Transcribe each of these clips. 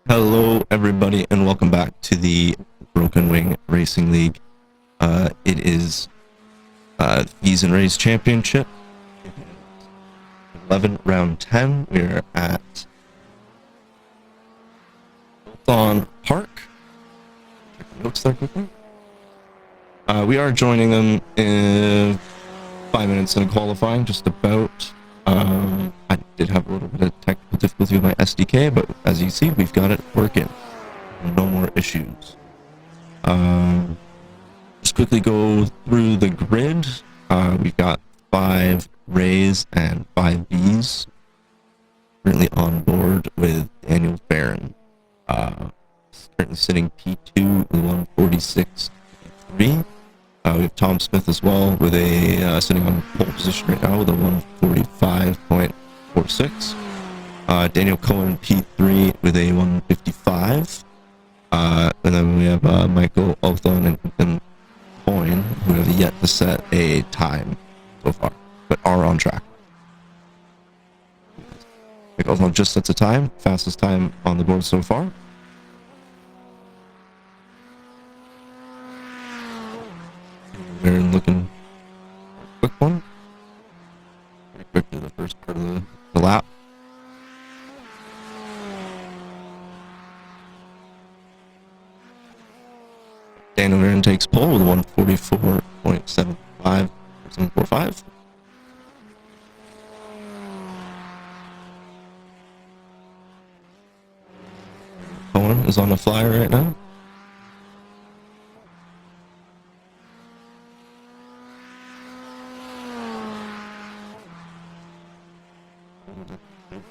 Hello, everybody, and welcome back to the Broken Wing Racing League. It is Vees and Rays Championship, 11, round 10. We're at Oulton Park. Check the notes there quickly. We are joining them in 5 minutes in qualifying, just about. I did have a little bit of technical difficulty with my SDK, but as you see, we've got it working. No more issues. Just quickly go through the grid. We've got 5 Rays and 5 Vees currently on board with Daniel Barron. Currently sitting P2 with 146.3. We have Tom Smith as well with a sitting on pole position right now with a 145.46. Daniel Cohen P3 with a 155. And then we have Michael Oulton and Ethan Coyne, who have yet to set a time so far, but are on track. Michael Oulton just sets a time, fastest time on the board so far. We're looking quick one. Pretty quick to the first part of the lap. Daniel Barron takes pole with 144.75, 745. Cohen is on the flyer right now.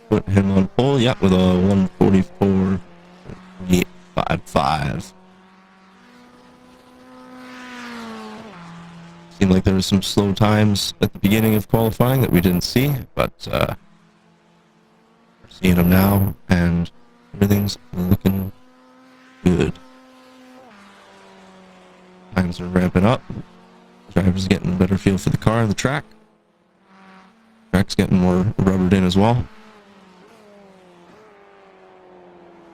Put him on pole, yeah, with a 144.55. Seemed like there were some slow times at the beginning of qualifying that we didn't see, but we're seeing them now, and everything's looking good. Times are ramping up. Drivers are getting a better feel for the car and the track. Track's getting more rubbered in as well.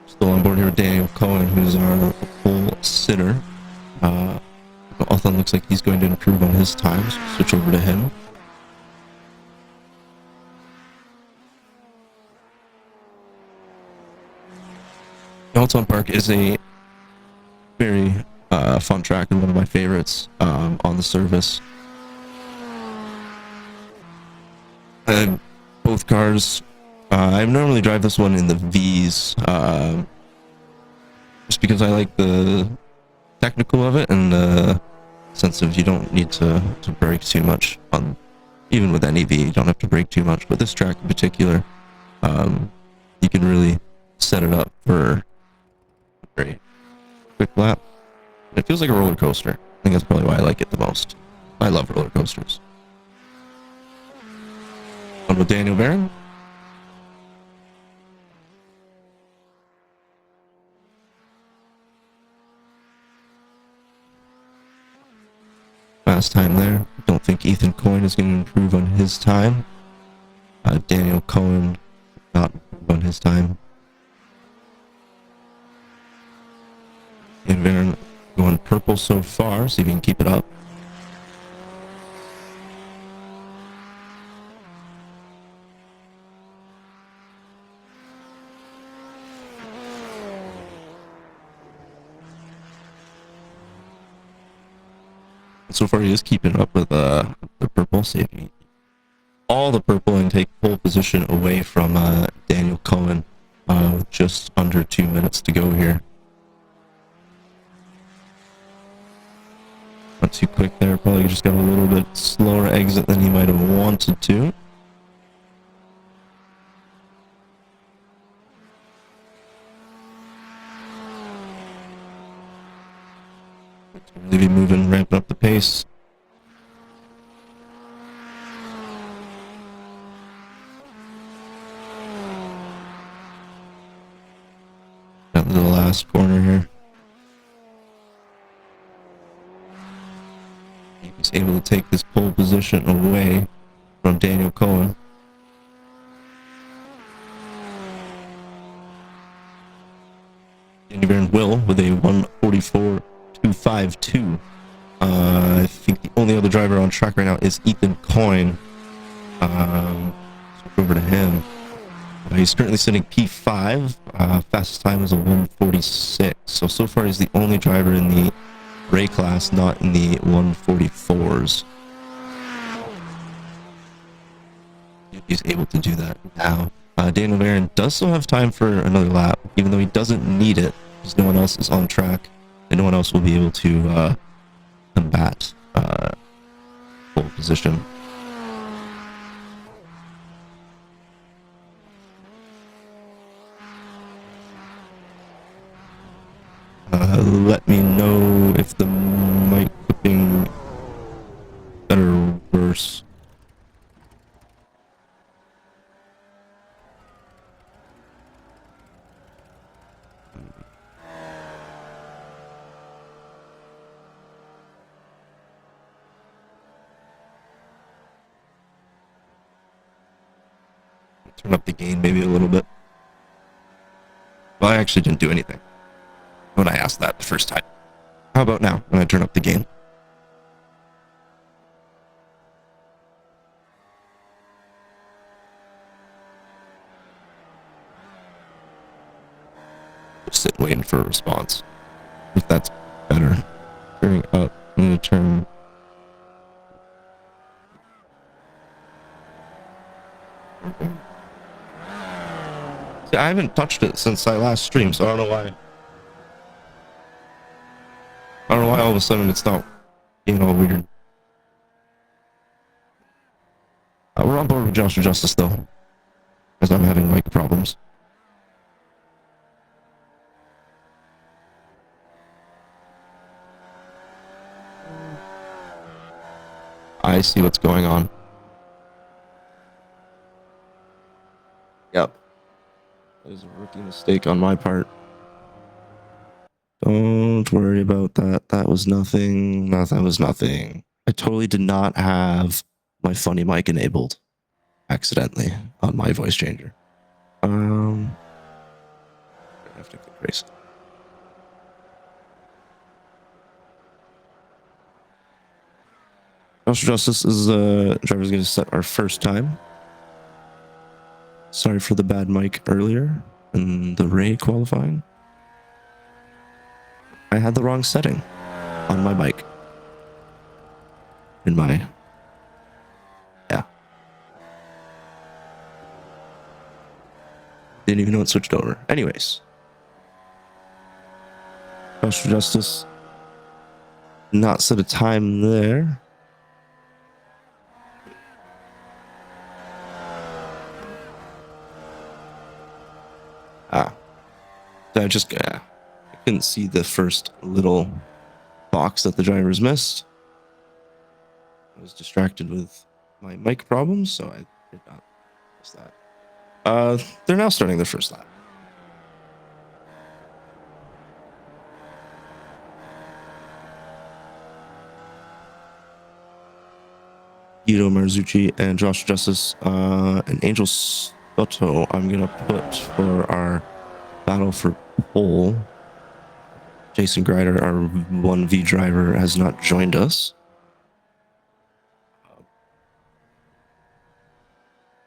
Still on board here with Daniel Cohen, who's our pole sitter. Oulton looks like he's going to improve on his times. Switch over to him. Oulton Park is a very fun track and one of my favorites on the service. Both cars, I normally drive this one in the Vees, just because I like the technical of it and the sense of you don't need to brake too much on, even with any V, you don't have to brake too much, but this track in particular, you can really set it up for a very quick lap. It feels like a roller coaster. I think that's probably why I like it the most. I love roller coasters. On with Daniel Barron. Fast time there. Don't think Ethan Coyne is going to improve on his time. Daniel Cohen not improve on his time. And Barron going purple so far, see if he can keep it up. So far he is keeping up with the purple, saving all the purple and take pole position away from Daniel Cohen with just under 2 minutes to go here. Not too quick there, probably just got a little bit slower exit than he might have wanted to. Really be moving, ramping up the pace. Down to the last corner here. He was able to take this pole position away from Daniel Cohen. Danny Will with a 144.252. I think the only other driver on track right now is Ethan Coyne. Switch over to him. He's currently sitting P5. Fastest time is a 146. So far he's the only driver in the Ray class, not in the 144s. He's able to do that now. Daniel Barron does still have time for another lap, even though he doesn't need it, because no one else is on track, and no one else will be able to combat pole position. Let me know if the mic clipping better or worse. Turn up the gain maybe a little bit. Well, I actually didn't do anything when I asked that the first time. How about now when I turn up the gain? Just sit waiting for a response. If that's better. Turning up. I'm going to turn. See, I haven't touched it since I last streamed, so I don't know why. I don't know why all of a sudden it's not, weird. We're on board with Josh or Justice though, because I'm having mic problems. I see what's going on. Yep. That is a rookie mistake on my part. Don't worry about that. That was nothing. No, that was nothing. I totally did not have my funny mic enabled accidentally on my voice changer. I have to click race. Josh Justice is driver's going to set our first time. Sorry for the bad mic earlier in the Ray qualifying. I had the wrong setting on my mic. Yeah. Didn't even know it switched over. Anyways. Josh Justice not set a time there. So I couldn't see the first little box that the drivers missed. I was distracted with my mic problems, so I did not miss that. They're now starting their first lap. Guido Marzucci and Josh Justice and Angel Soto I'm going to put for our battle for pole. Jason Grider, our 1V driver, has not joined us.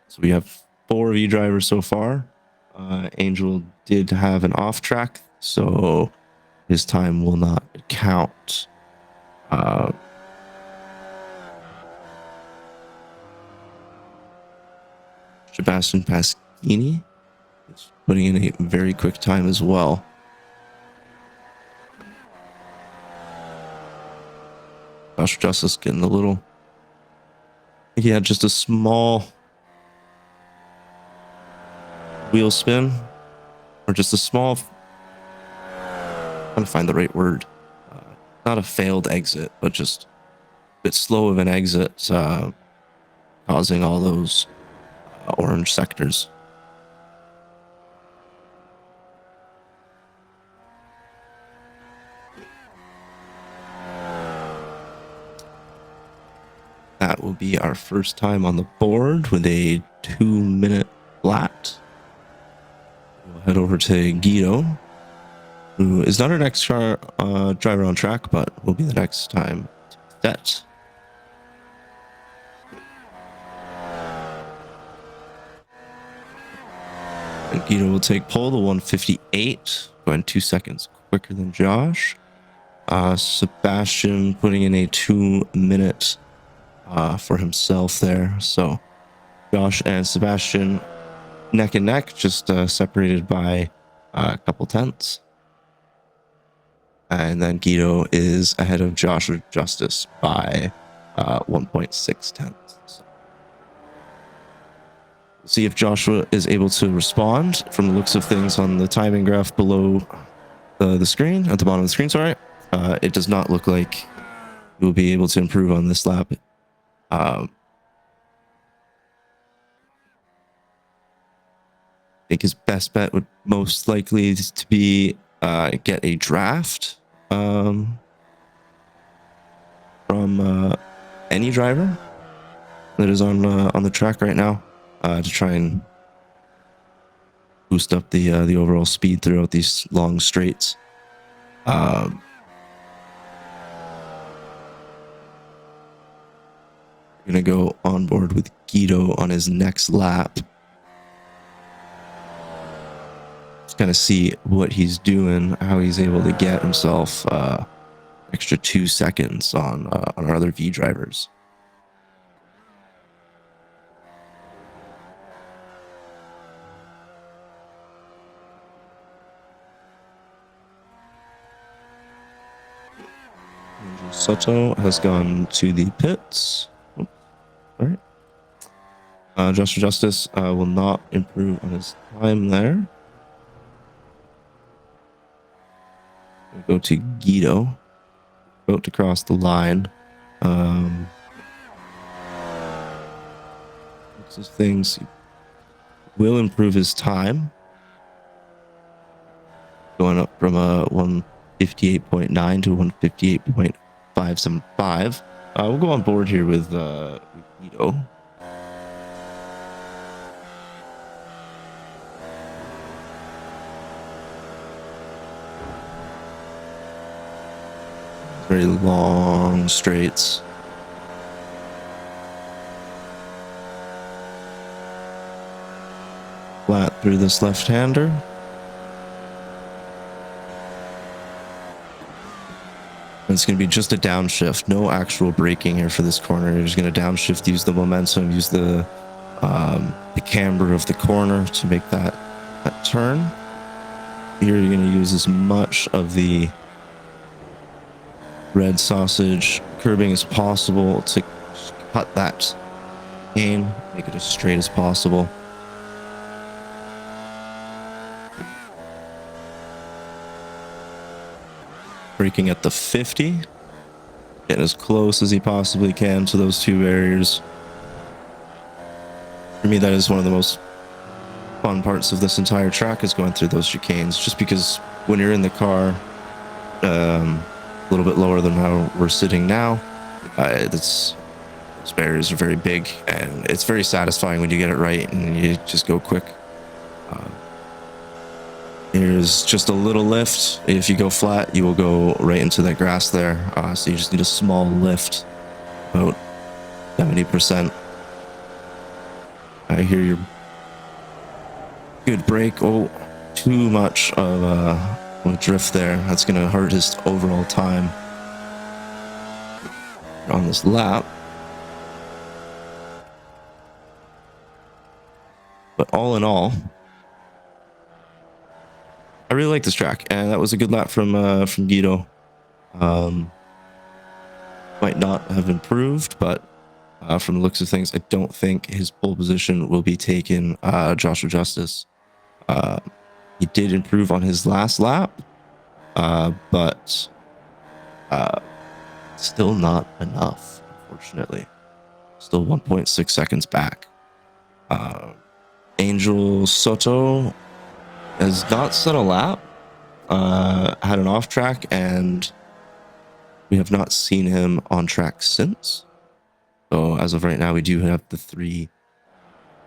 So we have 4 V drivers so far. Angel did have an off track, so his time will not count. Sebastian Pasquini is putting in a very quick time as well. Josh Justice getting a little. I think he had just a small wheel spin, or just a small. I'm trying to find the right word. Not a failed exit, but just a bit slow of an exit, causing all those orange sectors. That will be our first time on the board with a 2-minute flat. We'll head over to Guido. who is not our next car driver on track, but will be the next time that. And Guido will take pole, the 158, going 2 seconds quicker than Josh. Sebastian putting in a 2-minute for himself there. So Josh and Sebastian neck and neck, just separated by a couple tenths. And then Guido is ahead of Joshua Justice by 1.6 tenths. So we'll see if Joshua is able to respond. From the looks of things on the timing graph below the screen, at the bottom of the screen, sorry, it does not look like he will be able to improve on this lap. I think his best bet would most likely to be get a draft from any driver that is on the track right now to try and boost up the overall speed throughout these long straights. Gonna go on board with Guido on his next lap. Just kind of see what he's doing, how he's able to get himself extra 2 seconds on our other V drivers. Soto has gone to the pits. Oops. All right. Joshua Justice will not improve on his time there. We'll go to Guido. About to cross the line. Looks of things, he will improve his time. Going up from a 158.9 to 158.575. We'll go on board here with Guido. Very long straights. Flat through this left-hander. It's going to be just a downshift, no actual braking here for this corner. You're just going to downshift, use the momentum, use the camber of the corner to make that turn. Here you're going to use as much of the red sausage curbing as possible to cut that gain, make it as straight as possible. Braking at the 50, getting as close as he possibly can to those two barriers. For me, that is one of the most fun parts of this entire track, is going through those chicanes, just because when you're in the car a little bit lower than how we're sitting now, those barriers are very big, and it's very satisfying when you get it right and you just go quick. Here's just a little lift. If you go flat, you will go right into that grass there. So you just need a small lift, about 70%. I hear your good brake. Oh, too much of a drift there. That's going to hurt his overall time on this lap. But all in all, I really like this track, and that was a good lap from Guido. Might not have improved, but from the looks of things, I don't think his pole position will be taken. Joshua Justice, he did improve on his last lap, but still not enough, unfortunately. Still 1.6 seconds back. Angel Soto has not set a lap, had an off track, and we have not seen him on track since. So as of right now, we do have the 3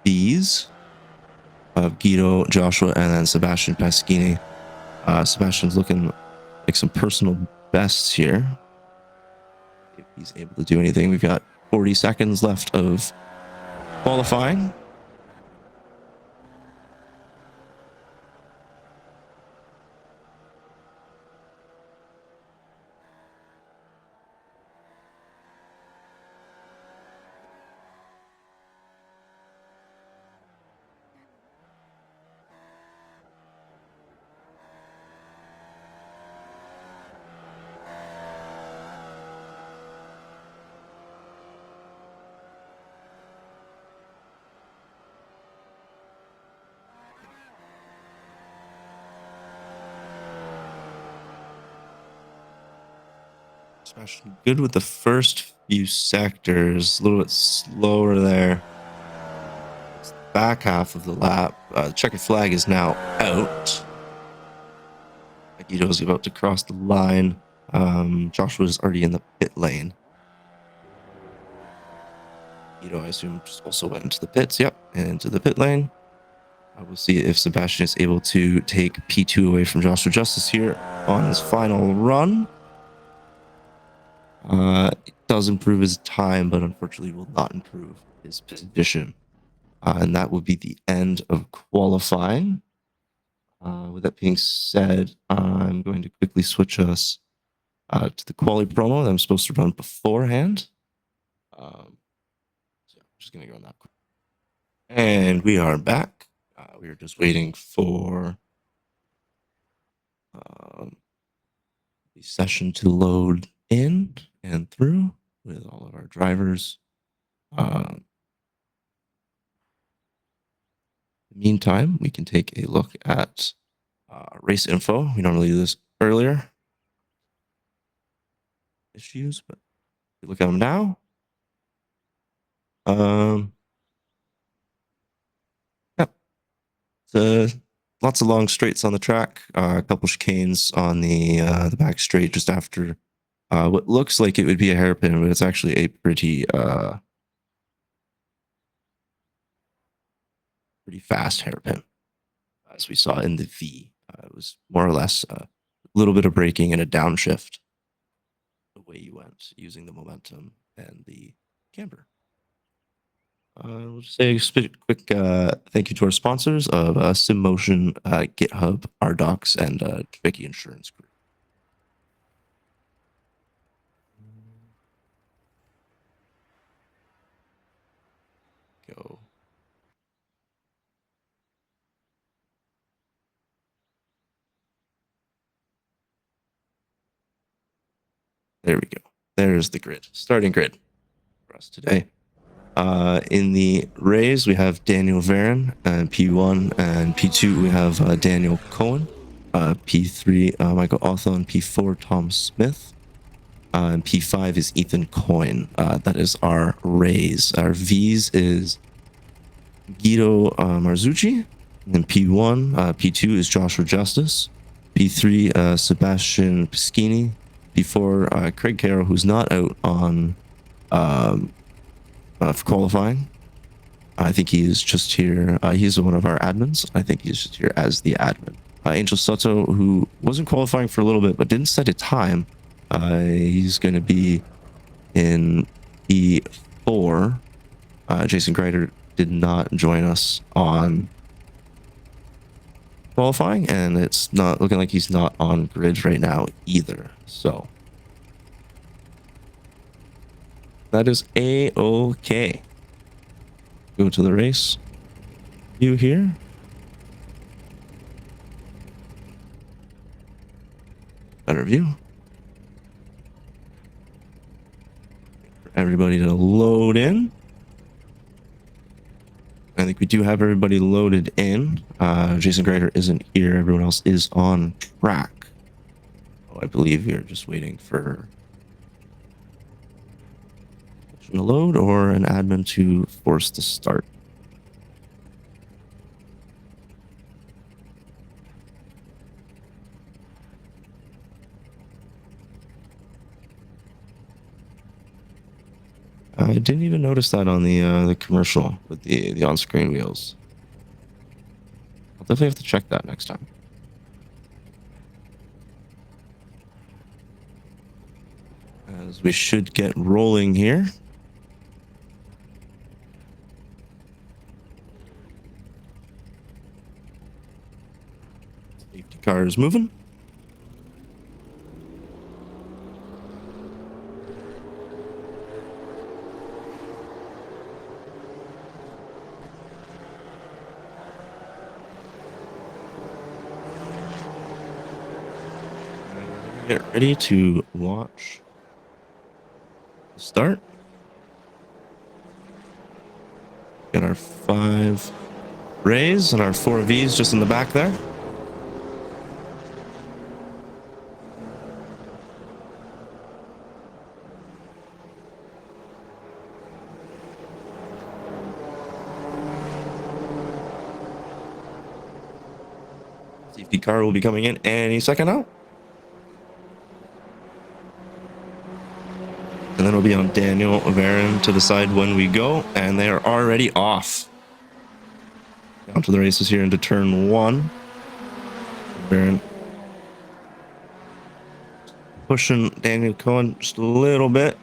Vees of Guido, Joshua, and then Sebastian Pasquini Sebastian's looking like some personal bests here. If he's able to do anything, we've got 40 seconds left of qualifying. Sebastian good with the first few sectors, a little bit slower there. It's the back half of the lap. The checkered flag is now out. Guido's about to cross the line. Joshua's already in the pit lane. Guido, I assume, just also went into the pits. Yep, into the pit lane. We'll see if Sebastian is able to take P2 away from Joshua Justice here on his final run. It does improve his time, but unfortunately will not improve his position. And that would be the end of qualifying. With that being said, I'm going to quickly switch us to the quali promo that I'm supposed to run beforehand. So I'm just going to go on that. And we are back. We are just waiting for the session to load in and through with all of our drivers. Meantime, we can take a look at race info. We normally do this earlier. Issues, but we look at them now. Yep. Lots of long straights on the track. A couple chicanes on the back straight just after what looks like it would be a hairpin, but it's actually a pretty fast hairpin, as we saw in the V. It was more or less a little bit of braking and a downshift the way you went using the momentum and the camber. We'll just say a quick thank you to our sponsors of SimMotion, GitHub, Rdoks, and Jevicky Insurance Group. Go. There we go. There's the grid, starting grid for us today. In the Rays, we have Daniel Varon and P1, and P2 we have Daniel Cohen, P3 Michael Oulton, P4 Tom Smith, and P5 is Ethan Coyne. That is our Rays. Our Vees is Guido Marzucci, and P1, P2 is Joshua Justice, P3 Sebastian Pischini, P4 Craig Carroll, who's not out on for qualifying. I think he is just here. He's one of our admins. I think he's just here as the admin. Angel Soto, who wasn't qualifying for a little bit, but didn't set a time. He's going to be in E4. Jason Greider did not join us on qualifying, and it's not looking like he's not on grid right now either. So that is A-OK. Go to the race view here. Better view. For everybody to load in. I think we do have everybody loaded in. Jason Greider isn't here. Everyone else is on track. Oh, I believe we are just waiting for to load or an admin to force the start. I didn't even notice that on the commercial with the on-screen wheels. I'll definitely have to check that next time. as we should get rolling here. Safety car is moving. Get ready to watch the start. Got our 5 Rays and our 4 Vees just in the back there. Safety car will be coming in any second now. And then it'll be on Daniel Varon to decide when we go, and they are already off. Down to the races here into turn 1. Varon pushing Daniel Cohen just a little bit.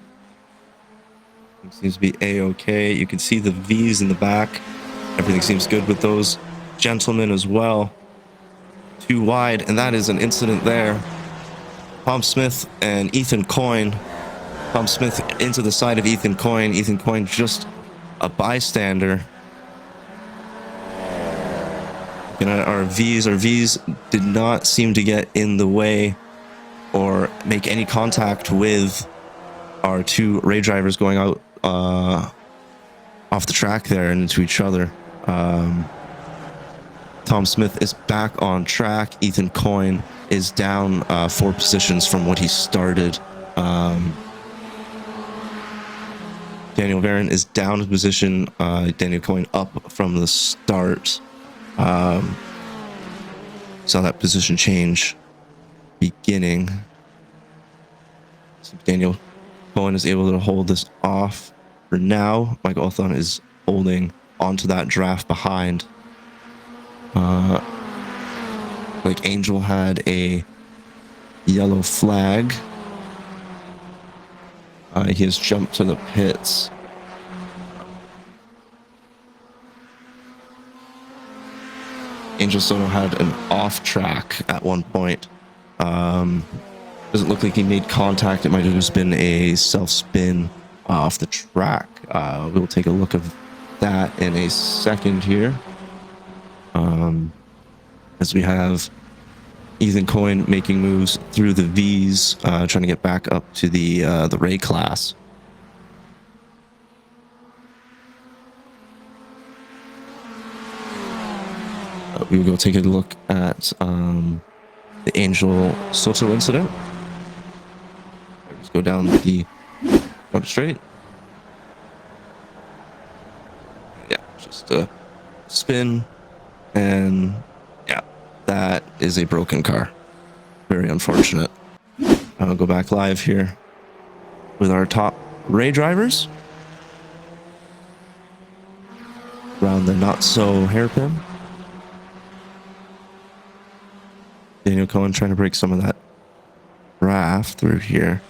It seems to be a-okay. You can see the V's in the back. Everything seems good with those gentlemen as well. Too wide, and that is an incident there. Tom Smith and Ethan Coyne. Tom Smith into the side of Ethan Coyne. Ethan Coyne just a bystander. Looking at our V's did not seem to get in the way or make any contact with our 2 Ray drivers going out off the track there and into each other. Tom Smith is back on track. Ethan Coyne is down 4 positions from what he started. Daniel Varon is down in position. Daniel Coyne up from the start. Saw that position change beginning. So Daniel Coyne is able to hold this off for now. Mike Oulton is holding onto that draft behind. Like Angel had a yellow flag. He has jumped to the pits. Angel Soto had an off track at one point. Doesn't look like he made contact. It might have just been a self spin off the track. We'll take a look at that in a second here. As we have Ethan Coyne making moves through the V's, trying to get back up to the Ray class. We will go take a look at the Angel Soto incident. Let's go down the front straight. Yeah, just a spin, and yeah, that is a broken car. Very unfortunate. I'll go back live here with our top Ray drivers around the not so hairpin. Daniel Coyne trying to break some of that draft through here.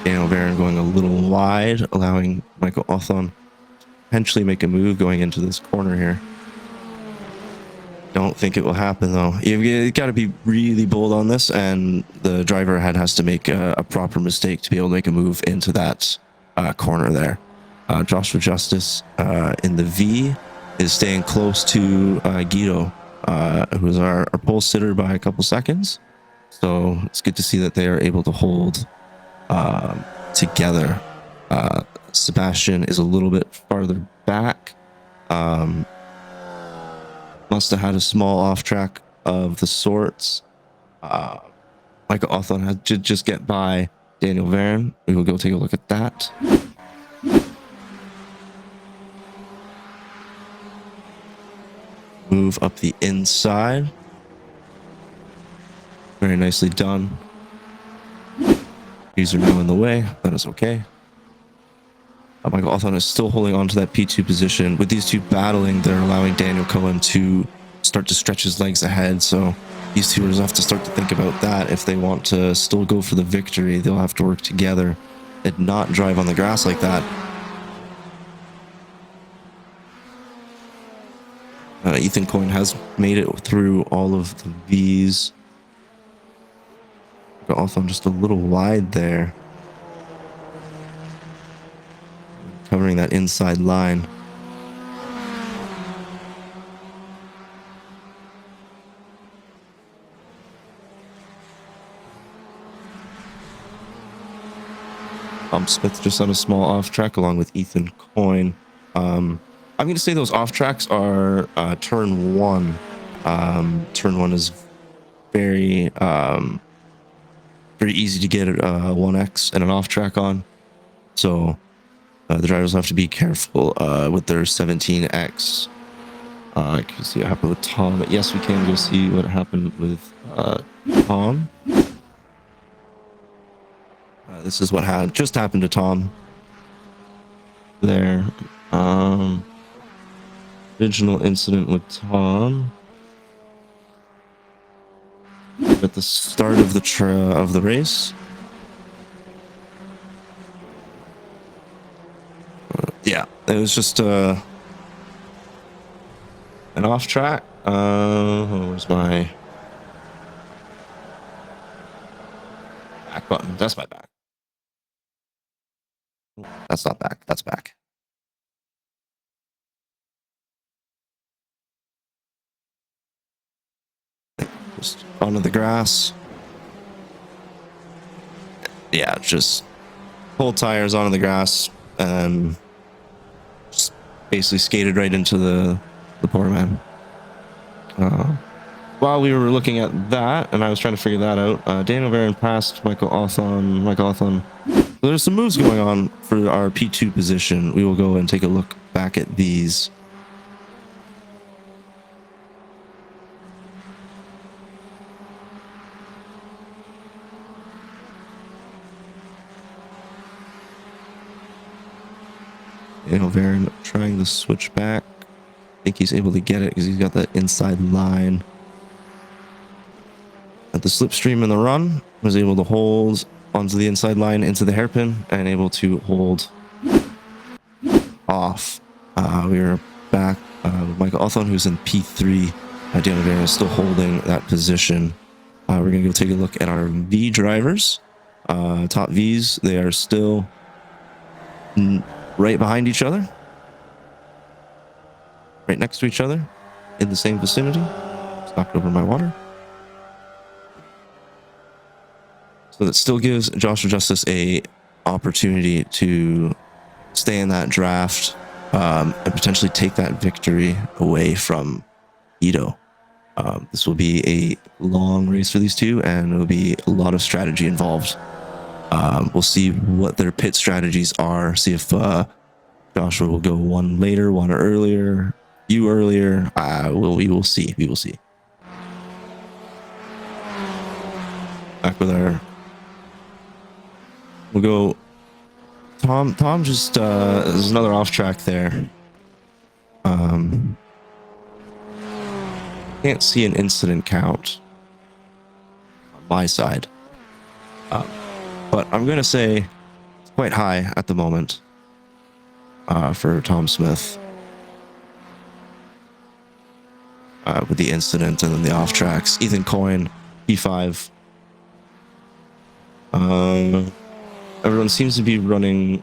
Daniel Varon going a little wide, allowing Michael Oulton to potentially make a move going into this corner here. Don't think it will happen though. You've got to be really bold on this, and the driver has to make a proper mistake to be able to make a move into that corner there. Joshua Justice in the V is staying close to Guido, who is our pole sitter by a couple seconds. So it's good to see that they are able to hold together. Sebastian is a little bit farther back. Must have had a small off track of the sorts. Michael Oulton had to just get by Daniel Varon. We will go take a look at that. Move up the inside. Very nicely done. These are now in the way. That is okay. Michael Oulton is still holding on to that P2 position. With these two battling, they're allowing Daniel Coyne to start to stretch his legs ahead. So these two have to start to think about that. If they want to still go for the victory, they'll have to work together and not drive on the grass like that. Ethan Coyne has made it through all of the Vees. Got off on just a little wide there, covering that inside line. Smith just on a small off track along with Ethan Coyne. I'm going to say those off tracks are turn one. Turn one is very easy to get a 1x and an off track on. So the drivers have to be careful with their 17x. I can see what happened with Tom. But yes, we can go see what happened with Tom. This is what just happened to Tom. There. Original incident with Tom. At the start of the race. Yeah, it was just an off track. Where's my back button? That's my back. That's not back. That's back. Just onto the grass. Yeah, just pull tires onto the grass and just basically skated right into the poor man. While we were looking at that, and I was trying to figure that out, Daniel Barron passed Michael Oulton. There's some moves going on for our P2 position. We will go and take a look back at these. Daniel Barron trying to switch back. I think he's able to get it because he's got that inside line. At the slipstream in the run, was able to hold onto the inside line into the hairpin and able to hold off. We are back with Michael Oulton, who's in P3. Daniel Barron is still holding that position. We're going to go take a look at our V drivers. Top Vs, they are still right behind each other. Right next to each other. In the same vicinity. Just knocked over my water. So that still gives Joshua Justice a opportunity to stay in that draft and potentially take that victory away from Ito. This will be a long race for these two, and it will be a lot of strategy involved. We'll see what their pit strategies are. See if Joshua will go one later, one earlier, you earlier. We will see. We will see. Back with our. We'll go. Tom just there's another off track there. Can't see an incident count on my side, but I'm gonna say it's quite high at the moment for Tom Smith with the incident and then the off tracks. Ethan Coyne, P5. Everyone seems to be running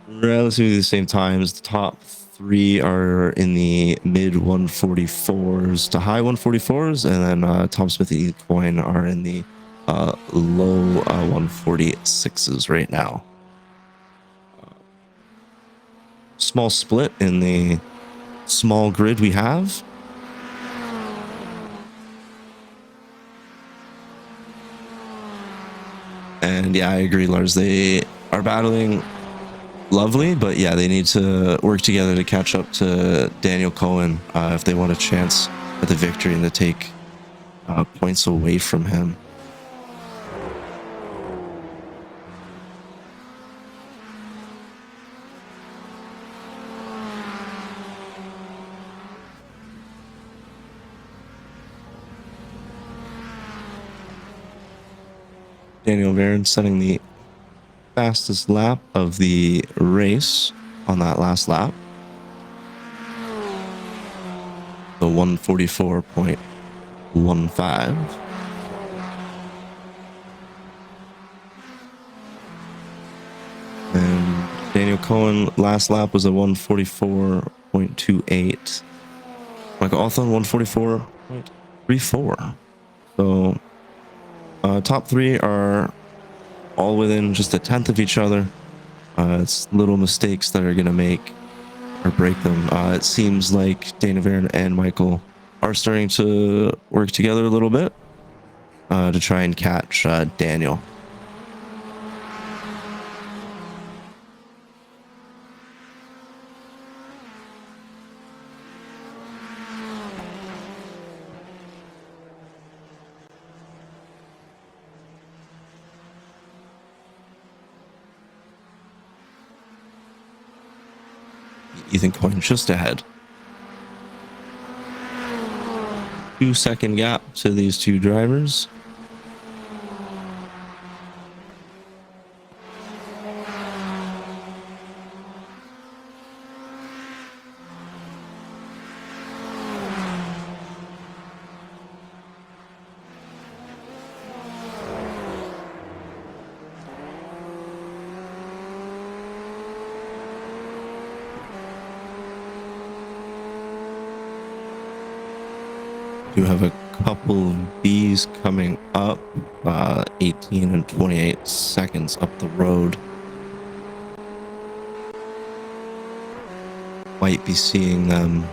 relatively the same times. The top three are in the mid 144s to high 144s, and then Tom Smith and Ethan Coyne are in the low 146s right now. Small split in the small grid we have. And yeah, I agree, Lars. They are battling lovely, but yeah, they need to work together to catch up to Daniel Cohen if they want a chance at the victory and to take points away from him. Daniel Varen setting the fastest lap of the race on that last lap. The 144.15. And Daniel Cohen last lap was a 144.28. Michael Oulton 144.34. So top three are all within just a tenth of each other. It's little mistakes that are going to make or break them. It seems like Dana Varen and Michael are starting to work together a little bit to try and catch Daniel. Ethan Coyne just ahead. 2-second gap to these two drivers. You have a couple of Vees coming up, 18 and 28 seconds up the road. Might be seeing them.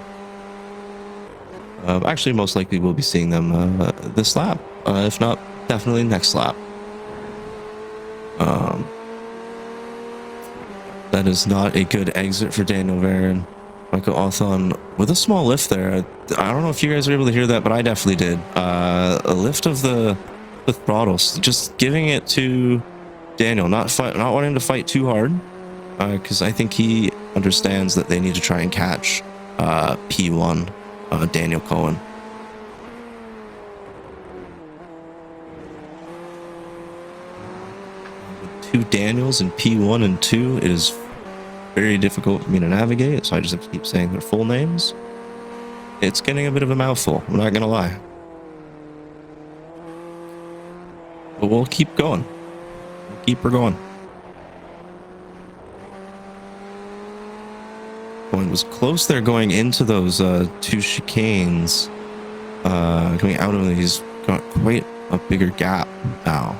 Actually, most likely we'll be seeing them this lap, if not, definitely next lap. That is not a good exit for Daniel Varen. Michael Oulton with a small lift there. I don't know if you guys are able to hear that, but I definitely did. A lift of the throttles, just giving it to Daniel, not wanting to fight too hard, because I think he understands that they need to try and catch P1, Daniel Cohen. With two Daniels in P1 and 2, it is very difficult for me to navigate, so I just have to keep saying their full names. It's getting a bit of a mouthful, I'm not gonna lie. But we'll keep going. We'll keep her going. It was close there going into those two chicanes. Coming out of these, got quite a bigger gap now.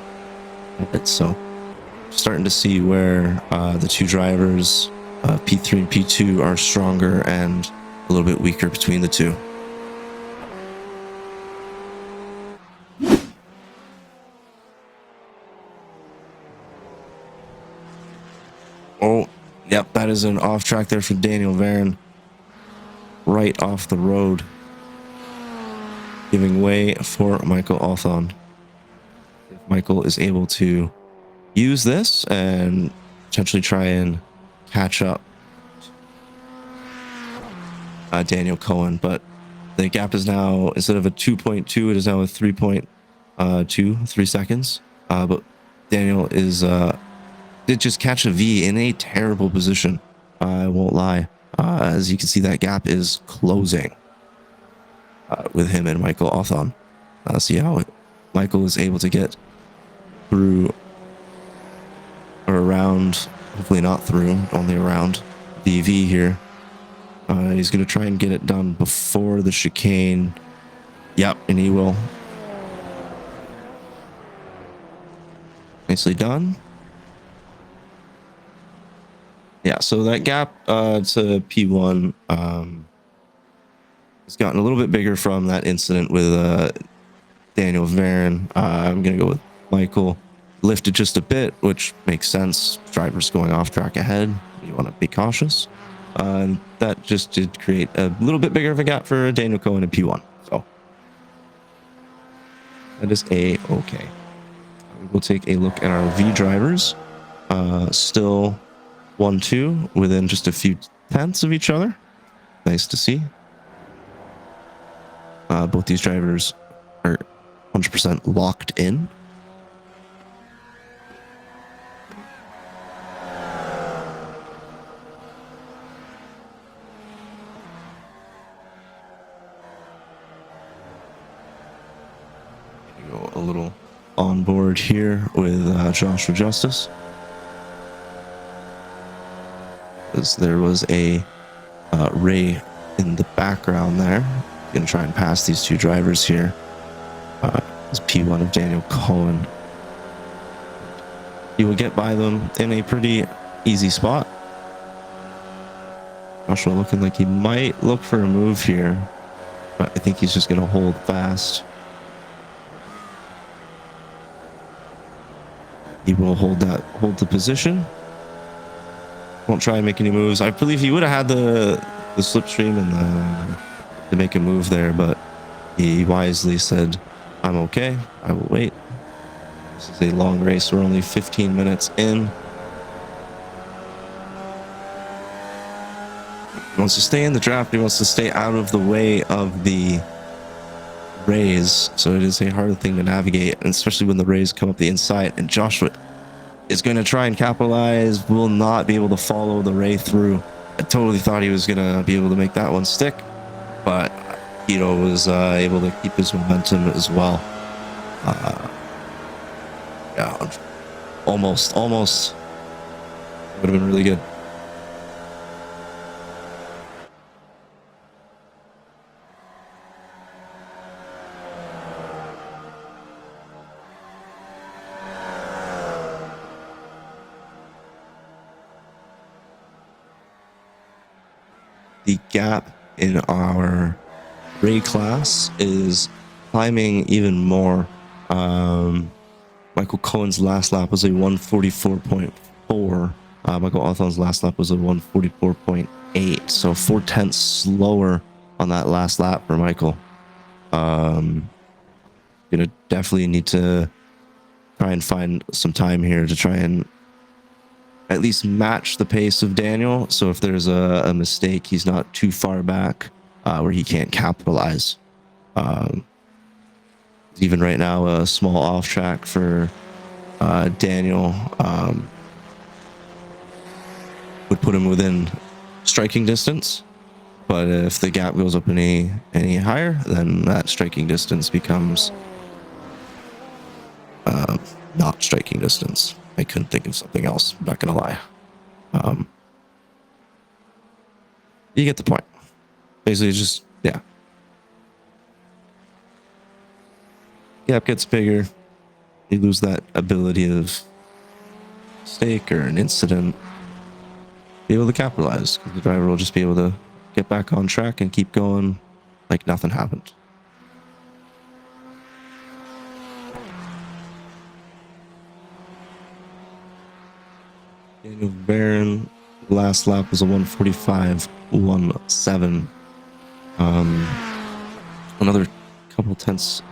So starting to see where the two drivers, P3 and P2, are stronger and a little bit weaker between the two. Oh, yep, that is an off track there for Daniel Varen. Right off the road. Giving way for Michael Oulton. If Michael is able to use this and potentially try and catch up Daniel Cohen, but the gap is now, instead of a 2.2, it is now a 3.2, 3 seconds. But Daniel is did just catch a V in a terrible position. I won't lie. As you can see, that gap is closing with him and Michael Oulton. See how Michael is able to get through or around, hopefully not through, only around the V here. He's going to try and get it done before the chicane. Yep, and he will. Nicely done. Yeah, so that gap to P1 has gotten a little bit bigger from that incident with Daniel Varen. I'm going to go with Michael. Lifted just a bit, which makes sense. Drivers going off track ahead. You want to be cautious. And that just did create a little bit bigger of a gap for Daniel Cohen in P1. So that is A-okay. We'll take a look at our V drivers. Still 1-2 within just a few tenths of each other. Nice to see. Both these drivers are 100% locked in. Go a little on board here with Joshua Justice, because there was a Ray in the background there. Gonna try and pass these two drivers here. It's P1 of Daniel Cohen. He will get by them in a pretty easy spot. Joshua looking like he might look for a move here, but I think he's just gonna hold fast. He will hold the position. Won't try and make any moves. I believe he would have had the slipstream and to make a move there, but he wisely said, "I'm okay. I will wait." This is a long race. We're only 15 minutes in. He wants to stay in the draft. He wants to stay out of the way of the Rays, so it is a hard thing to navigate, and especially when the Rays come up the inside, and Joshua is going to try and capitalize, will not be able to follow the Ray through. I totally thought he was going to be able to make that one stick, but Hito was able to keep his momentum as well. Yeah, almost would have been really good. The gap in our Ray class is climbing even more. Michael Cohen's last lap was a 144.4. Michael Oulton's last lap was a 144.8. So 0.4 slower on that last lap for Michael. Gonna definitely need to try and find some time here to try and at least match the pace of Daniel. So if there's a mistake, he's not too far back where he can't capitalize. Even right now, a small off track for Daniel would put him within striking distance. But if the gap goes up any higher, then that striking distance becomes not striking distance. I couldn't think of something else. I'm not gonna lie. You get the point. Basically, it's just, yeah. Gap gets bigger. You lose that ability of mistake or an incident. Be able to capitalize, because the driver will just be able to get back on track and keep going like nothing happened. Daniel Barron, last lap was a 145.17. Another couple tenths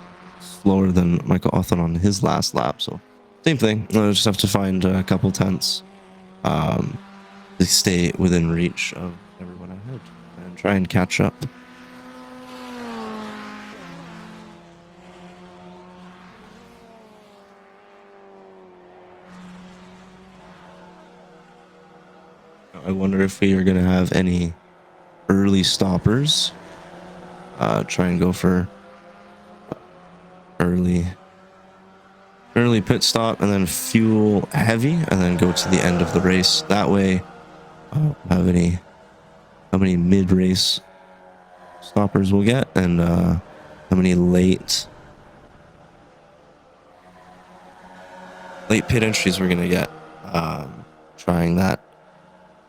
slower than Michael Oulton on his last lap. So same thing. I just have to find a couple tenths to stay within reach of everyone ahead and try and catch up. I wonder if we are going to have any early stoppers. Try and go for early pit stop and then fuel heavy and then go to the end of the race. That way, I don't have how many mid-race stoppers we'll get and how many late pit entries we're going to get. Trying that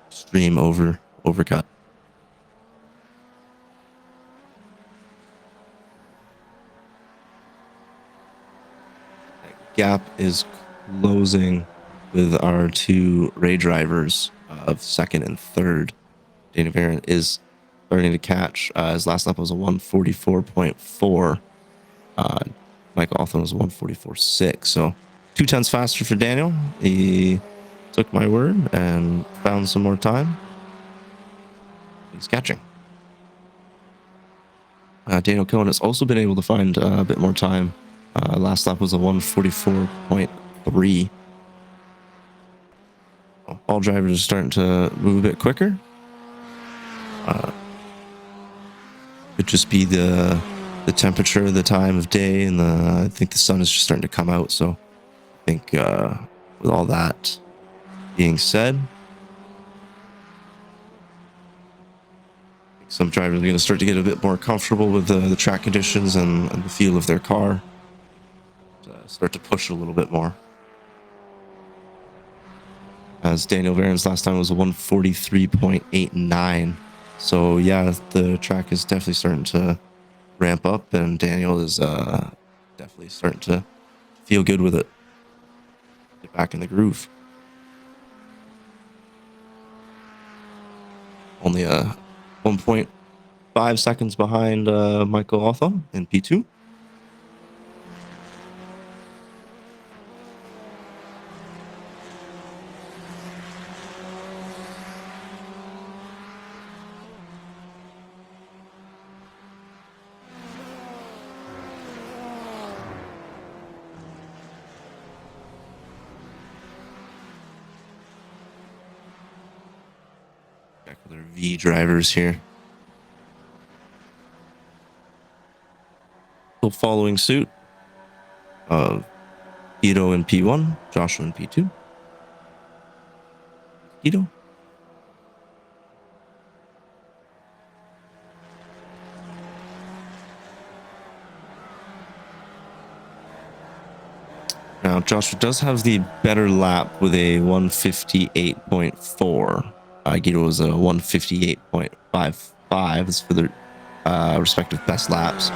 stream overcut. Gap is closing with our two Ray drivers of second and third. Daniel Barron is starting to catch. His last lap was a 144.4. Michael Oulton was 144.6. So 2 tenths faster for Daniel. He took my word and found some more time. He's catching. Daniel Cohen has also been able to find a bit more time. Last lap was a 144.3. All drivers are starting to move a bit quicker. Could just be the the temperature, the time of day, and I think the sun is just starting to come out. So I think with all that being said, some drivers are going to start to get a bit more comfortable with the track conditions and the feel of their car. Start to push a little bit more. As Daniel Varen's last time was a 143.89. So yeah, the track is definitely starting to ramp up, and Daniel is definitely starting to feel good with it. Get back in the groove. Only 1.5 seconds behind Michael Oulton in P2. Back with our V drivers here. Still following suit of Ito in P1, Joshua in P2. Ito. Now, Joshua does have the better lap with a 158.4. Guido was a 158.55. As for the respective best laps.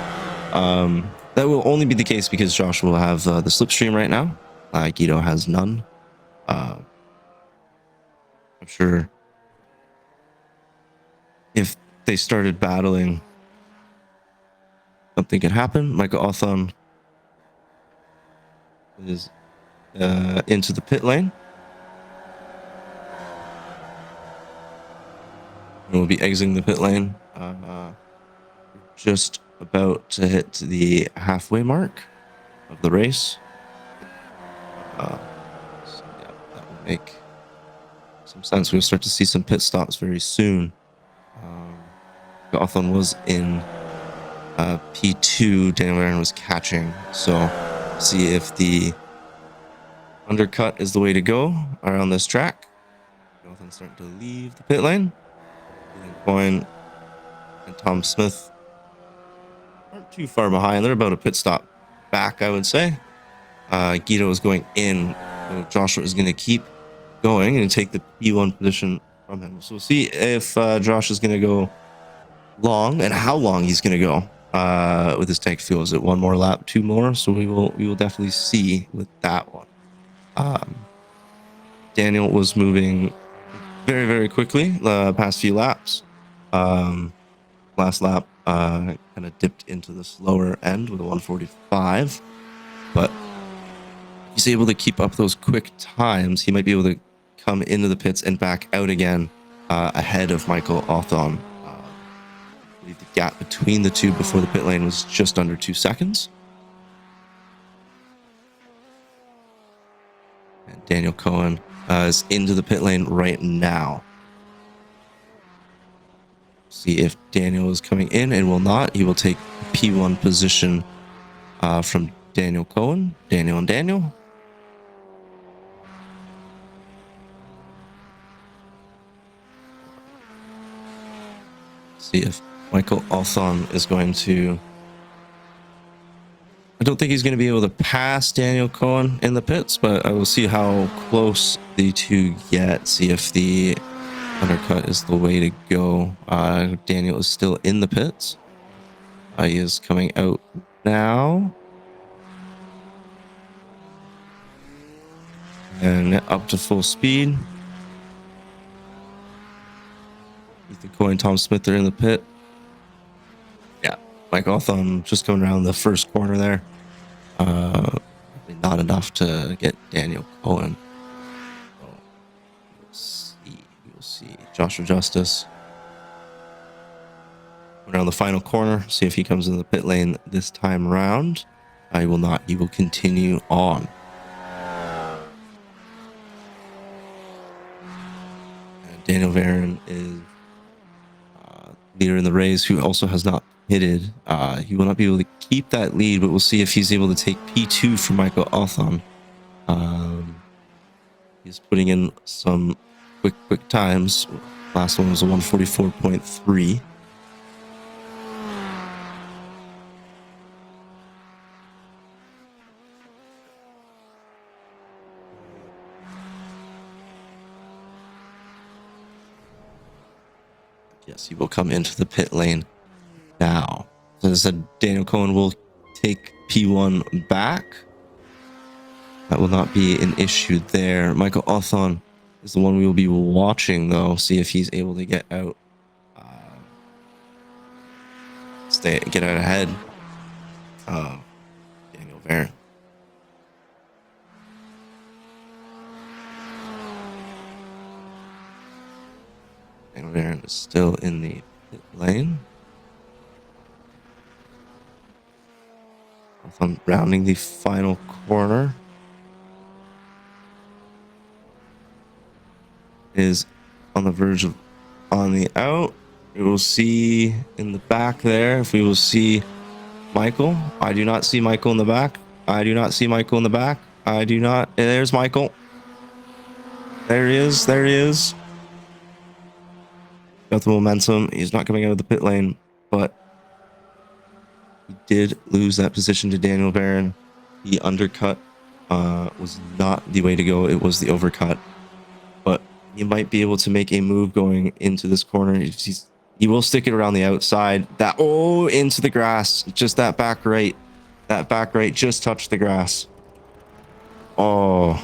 That will only be the case because Joshua will have the slipstream right now. Guido has none. I'm sure if they started battling, something could happen. Michael Oulton is into the pit lane. We'll be exiting the pit lane. Just about to hit the halfway mark of the race. So yeah, that will make some sense. We'll start to see some pit stops very soon. Oulton was in P2. Daniel Varen was catching. So see if the undercut is the way to go around this track. Oulton starting to leave the pit lane. Coyne and Tom Smith aren't too far behind. They're about a pit stop back, I would say. Guido is going in. So Joshua is going to keep going and take the P1 position from him. So we'll see if Josh is going to go long and how long he's going to go with his tank fuel. Is it one more lap, two more? So we will definitely see with that one. Daniel was moving very, very quickly the past few laps. Last lap kind of dipped into the slower end with a 145, but he's able to keep up those quick times. He might be able to come into the pits and back out again ahead of Michael Oulton. I believe the gap between the two before the pit lane was just under 2 seconds. And Daniel Cohen is into the pit lane right now. See if Daniel is coming in, and will not. He will take P1 position from Daniel Cohen. Daniel and Daniel. See if Michael Oulton is going to... I don't think he's going to be able to pass Daniel Cohen in the pits, but I will see how close the two get. See if the undercut is the way to go. Daniel is still in the pits. He is coming out now. And up to full speed. Ethan Coyne, Tom Smith are in the pit. Yeah, Mike Oulton just coming around the first corner there. Not enough to get Daniel Cohen. We'll see. Joshua Justice around the final corner. See if he comes in the pit lane this time around. He will not. He will continue on. And Daniel Varen is leader in the race, who also has not pitted. He will not be able to keep that lead, but we'll see if he's able to take P2 from Michael Oulton. He's putting in some quick times. Last one was a 144.3. Yes, he will come into the pit lane now. So as I said, Daniel Cohen will take P1 back. That will not be an issue there. Michael Oulton is the one we will be watching, though. See if he's able to get out, get out ahead of Daniel Varyn. Daniel Varyn is still in the pit lane. Oulton rounding the final corner. Is on the verge of on the out. We will see in the back there if we will see Michael. I do not see Michael in the back. I do not see Michael in the back. I do not. There's Michael. There he is. There he is. Got the momentum. He's not coming out of the pit lane, but he did lose that position to Daniel Varyn. The undercut was not the way to go. It was the overcut. But he might be able to make a move going into this corner. He will stick it around the outside. Into the grass. Just that back right. That back right just touched the grass. Oh,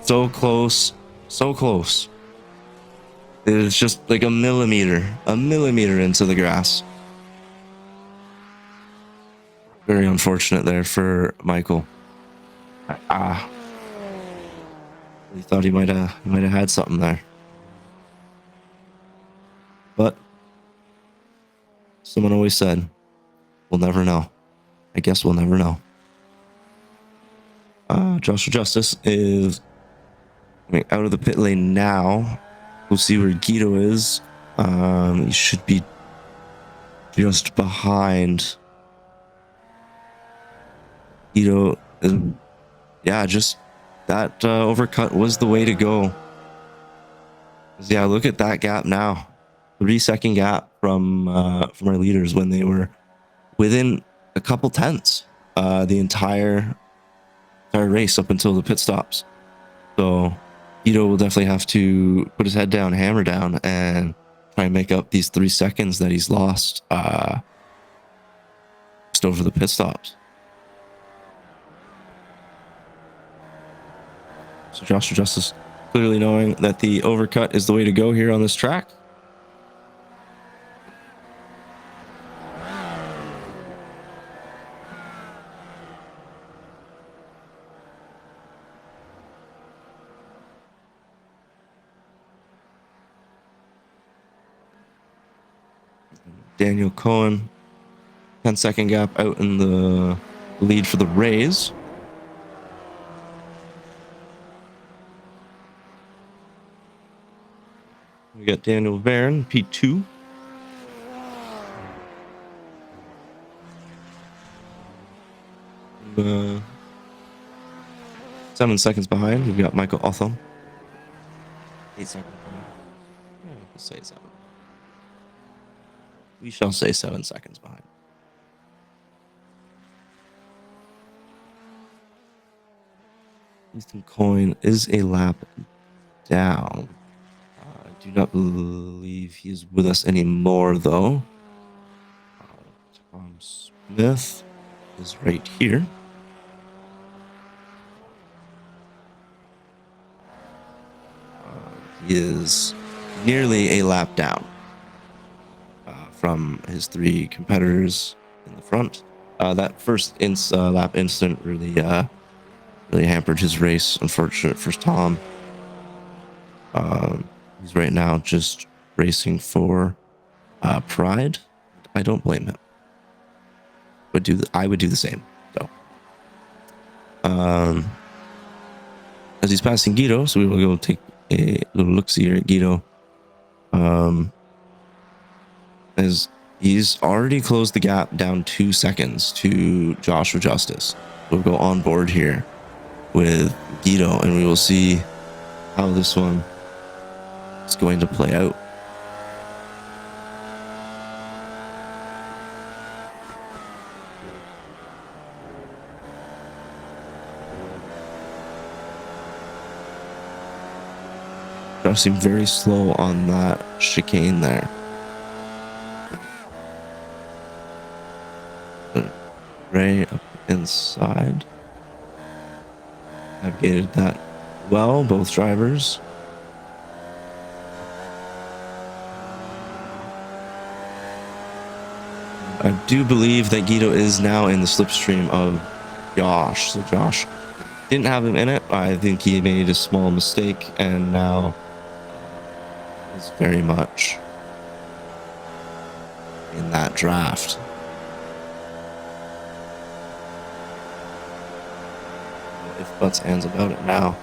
so close. So close. It was just like a millimeter into the grass. Very unfortunate there for Michael. He thought he might have had something there, but someone always said, "We'll never know." I guess we'll never know. Joshua Justice is coming out of the pit lane now. We'll see where Guido is. He should be just behind. Guido is, just. That overcut was the way to go. Yeah, look at that gap now. 3-second gap from our leaders when they were within a couple tenths the entire race up until the pit stops. So Guido will definitely have to put his head down, hammer down, and try and make up these 3 seconds that he's lost just over the pit stops. So Joshua Justice clearly knowing that the overcut is the way to go here on this track. Daniel Cohen, 10-second gap out in the lead for the Rays. We got Daniel Varyn, P2. And, 7 seconds behind, we've got Michael Oulton. 8 seconds behind. We'll say 7. We shall say 7 seconds behind. Ethan Coyne is a lap down. I do not believe he is with us anymore, though. Tom Smith is right here. He is nearly a lap down from his 3 competitors in the front. That first lap incident really hampered his race. Unfortunate for Tom. He's right now just racing for pride. I don't blame him. I would do the same. So, as he's passing Guido, so we will go take a little look-see here at Guido. as he's already closed the gap down 2 seconds to Joshua Justice. We'll go on board here with Guido, and we will see how this one is going to play out. Josh seemed very slow on that chicane there. Ray up inside. Navigated that well, both drivers. I do believe that Guido is now in the slipstream of Josh. So Josh didn't have him in it. I think he made a small mistake and now is very much in that draft. If buts, ands about it now.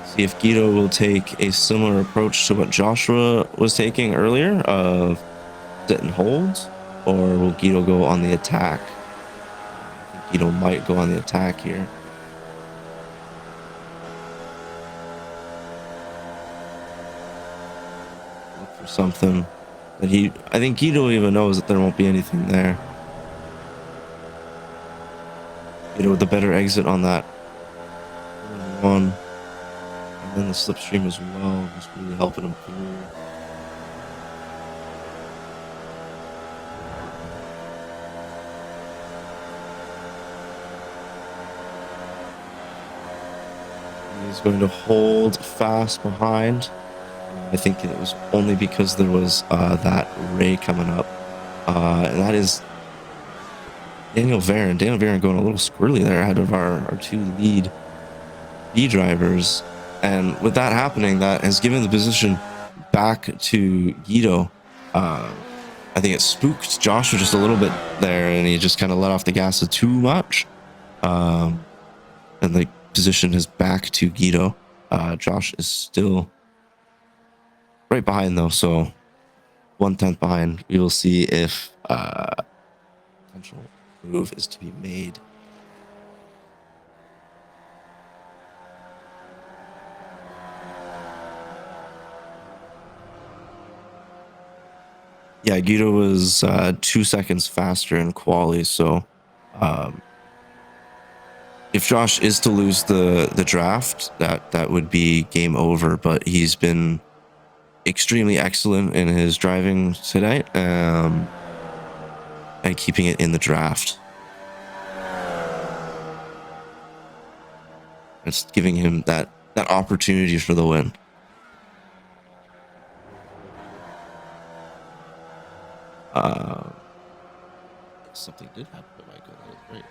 See if Guido will take a similar approach to what Joshua was taking earlier of sit and hold, or will Guido go on the attack? I think Guido might go on the attack here. Look for something that I think Guido even knows that there won't be anything there. Guido with the better exit on that one. And then the slipstream as well, just really helping him through. He's going to hold fast behind. I think it was only because there was that Ray coming up. And that is Daniel Varon. Daniel Varon going a little squirrely there ahead of our two lead B drivers. And with that happening, that has given the position back to Guido. I think it spooked Joshua just a little bit there, and he just kind of let off the gas too much. And the position is back to Guido. Josh is still right behind though, so 1/10 behind. We will see if potential move is to be made. Yeah, Guido was 2 seconds faster in quali, so if Josh is to lose the draft, that would be game over. But he's been extremely excellent in his driving tonight, and keeping it in the draft. It's giving him that opportunity for the win. Something did happen to Michael. That was great.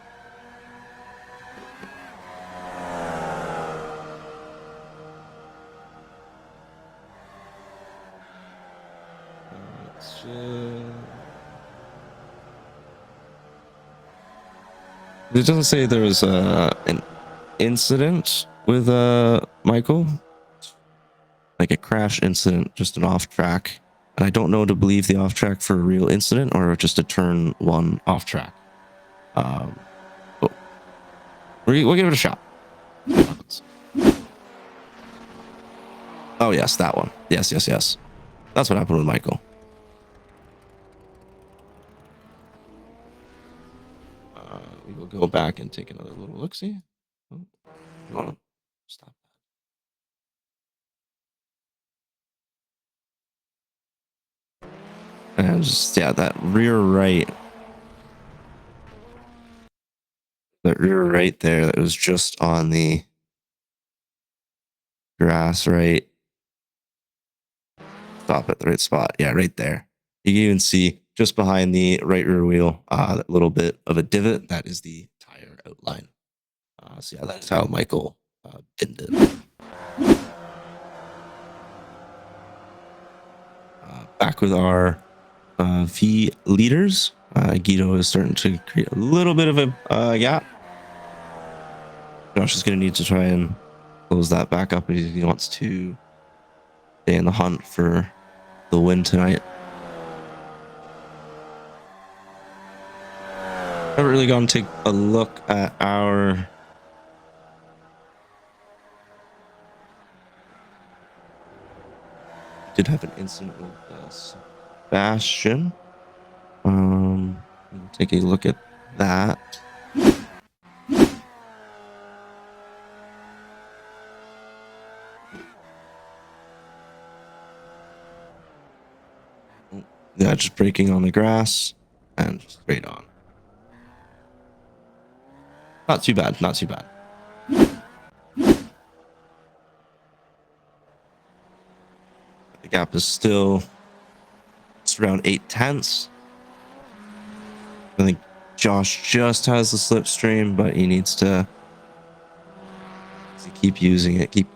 It doesn't say there was an incident with Michael, like a crash incident, just an off track. And I don't know to believe the off track for a real incident or just a turn one off track. But we'll give it a shot. Oh yes, that one. Yes. That's what happened with Michael. We will go back and take another little look-see. Oh, you want to stop that? And just, yeah, that rear right. That rear right there, that was just on the grass, right? Stop at the right spot. Yeah, right there. You can even see just behind the right rear wheel, that little bit of a divot. That is the tire outline. So yeah, that's how Michael pinned it. Back with our V leaders. Guido is starting to create a little bit of a gap. Josh is going to need to try and close that back up if he wants to stay in the hunt for the win tonight. haven't really gone to take a look at our did have an incident with Sebastian. We'll take a look at that. Yeah, just braking on the grass and straight on. Not too bad, not too bad. The gap is still, it's around 8/10. I think Josh just has the slipstream, but he needs to keep using it, keep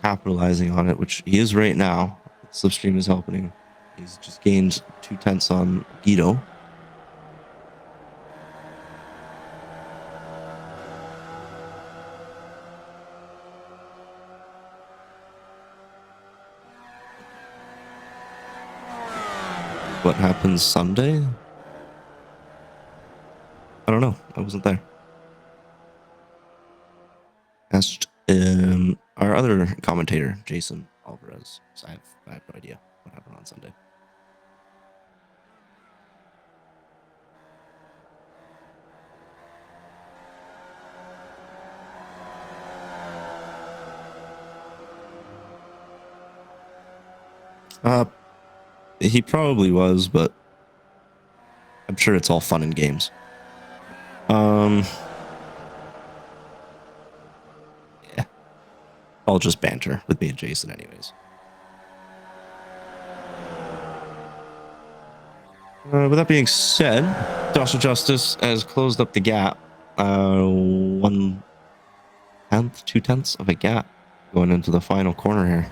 capitalizing on it, which he is right now. Slipstream is helping. He's just gained 2/10 on Guido. What happens Sunday? I don't know. I wasn't there. Asked our other commentator, Jason Alvarez. So I have no idea what happened on Sunday. He probably was, but I'm sure it's all fun and games. Yeah, all just banter with me and Jason anyways. With that being said, Joshua Justice has closed up the gap. 1/10, 2/10 of a gap going into the final corner here.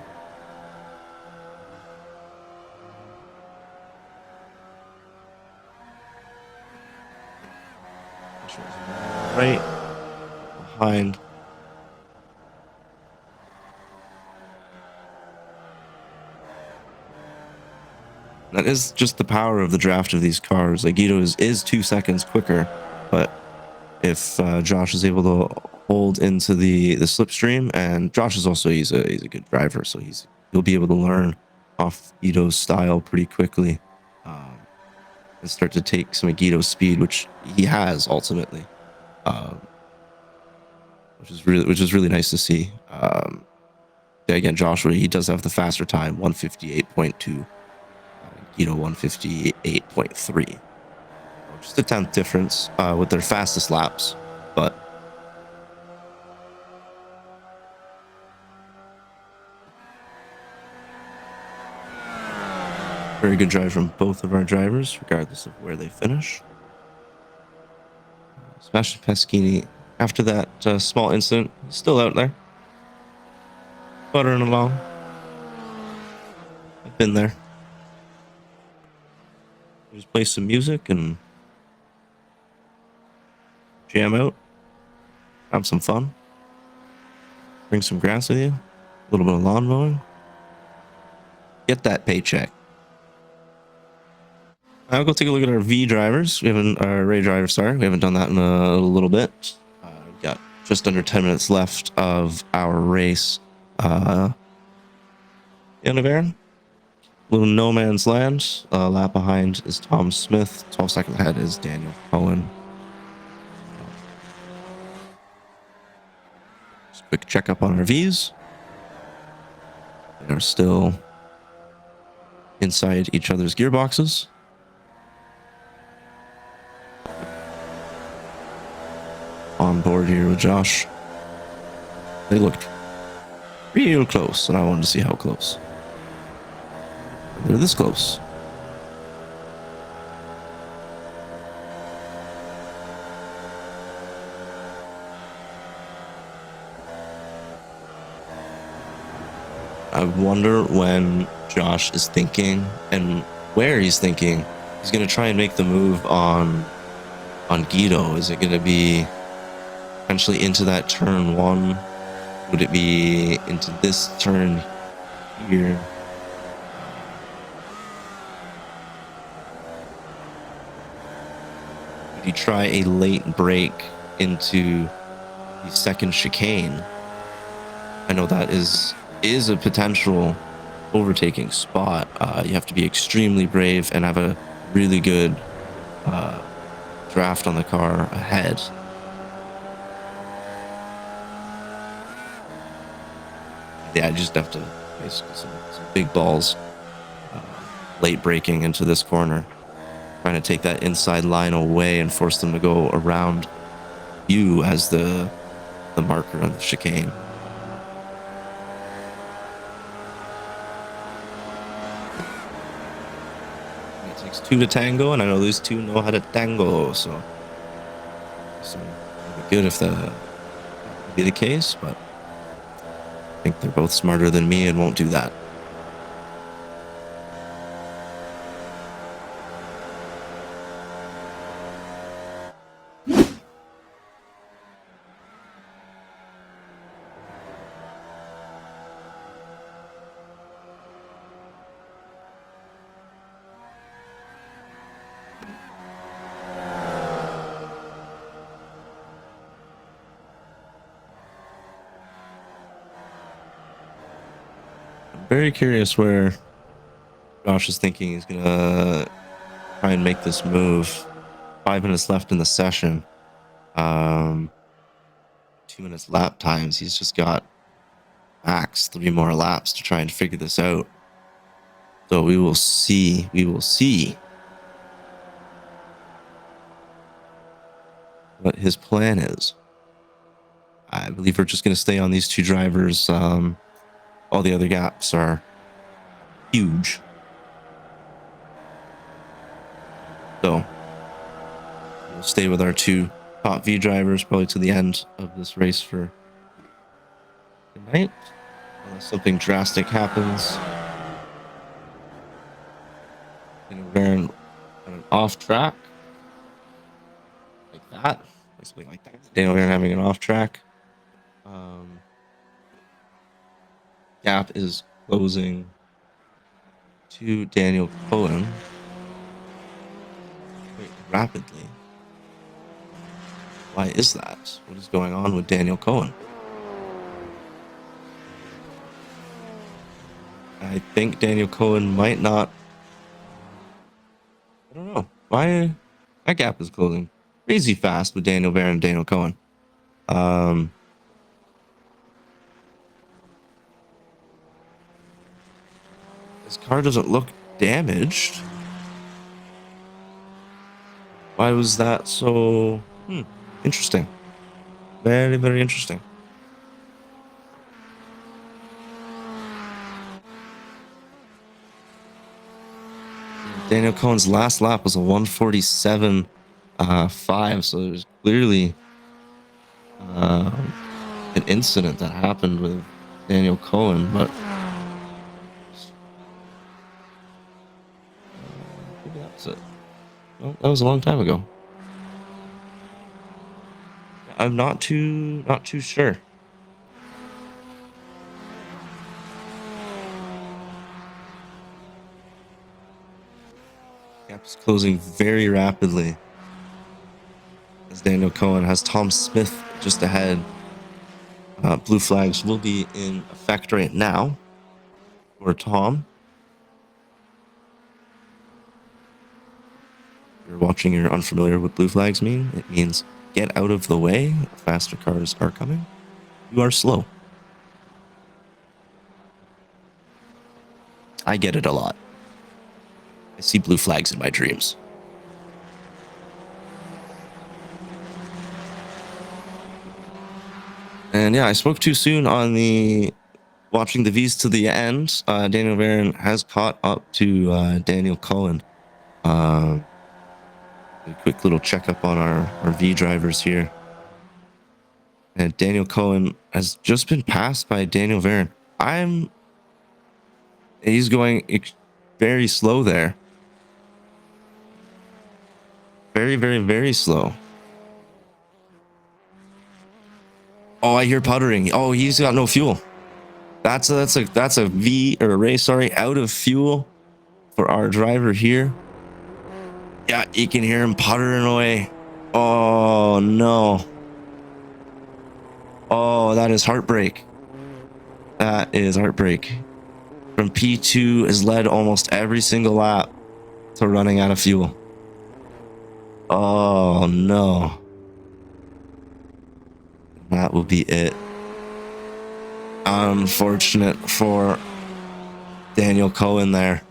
Right behind. That is just the power of the draft of these cars. Like Guido is 2 seconds quicker, but if Josh is able to hold into the slipstream, and Josh is also he's a good driver, so he'll be able to learn off Guido's style pretty quickly, and start to take some of Guido's speed, which he has ultimately, which is really nice to see. Yeah, again, Joshua, he does have the faster time, 158.2. Guido 158.3. Just a 10th difference with their fastest laps, but very good drive from both of our drivers, regardless of where they finish. Sebastian Pesquini, after that small incident, he's still out there, buttering along. I've been there. Just play some music and jam out, have some fun, bring some grass with you, a little bit of lawn mowing, get that paycheck. I'll go take a look at our V drivers. We haven't, our Ray drivers, sorry, we haven't done that in a little bit. We've got just under 10 minutes left of our race. End of Aaron. Little no man's land. Lap behind is Tom Smith. 12 seconds ahead is Daniel Cohen. Just quick checkup on our V's. They are still inside each other's gearboxes. On board here with Josh. They looked real close, and I wanted to see how close. They're this close. I wonder when Josh is thinking and where he's thinking he's going to try and make the move on Guido. Is it going to be potentially into that turn one? Would it be into this turn here? you try a late break into the second chicane, I know that is a potential overtaking spot. You have to be extremely brave and have a really good draft on the car ahead. Yeah, I just have to basically some big balls late braking into this corner, trying to take that inside line away and force them to go around you as the marker on the chicane. It takes two to tango, and I know these two know how to tango, so it'd be good if that would be the case, but I think they're both smarter than me and won't do that. Very curious where Josh is thinking he's gonna try and make this move. 5 minutes left in the session. 2 minutes lap times. He's just got max 3 more laps to try and figure this out. So we will see. We will see what his plan is. I believe we're just gonna stay on these two drivers. All the other gaps are huge. So we'll stay with our two top V drivers probably to the end of this race for tonight, unless something drastic happens. And we're on an off track like that, like something like that. Daniel Aaron having an off track. Gap is closing to Daniel Cohen quite rapidly. Why is that? What is going on with Daniel Cohen? I think Daniel Cohen might not. I don't know why that gap is closing crazy fast with Daniel Barron and Daniel Cohen. His car doesn't look damaged. Why was that so interesting? Very, very interesting. Daniel Cohen's last lap was a 147.5, so there's clearly an incident that happened with Daniel Cohen, but maybe that's it. Well, that was a long time ago. I'm not too sure. Gap is closing very rapidly as Daniel Cohen has Tom Smith just ahead. Blue flags will be in effect right now for Tom. If you're watching, you're unfamiliar with blue flags mean. It means get out of the way. Faster cars are coming. You are slow. I get it a lot. I see blue flags in my dreams. And yeah, I spoke too soon on the watching the Vees to the end. Daniel Barron has caught up to Daniel Cohen. A quick little checkup on our V drivers here. And Daniel Cohen has just been passed by Daniel Barron. He's going very slow there. Very, very, very slow. Oh, I hear puttering. Oh, he's got no fuel. That's a V or a race, sorry, out of fuel for our driver here. Yeah, you can hear him puttering away. Oh, no. Oh, that is heartbreak. That is heartbreak. From P2 has led almost every single lap to running out of fuel. Oh, no. That will be it. Unfortunate for Daniel Cohen there.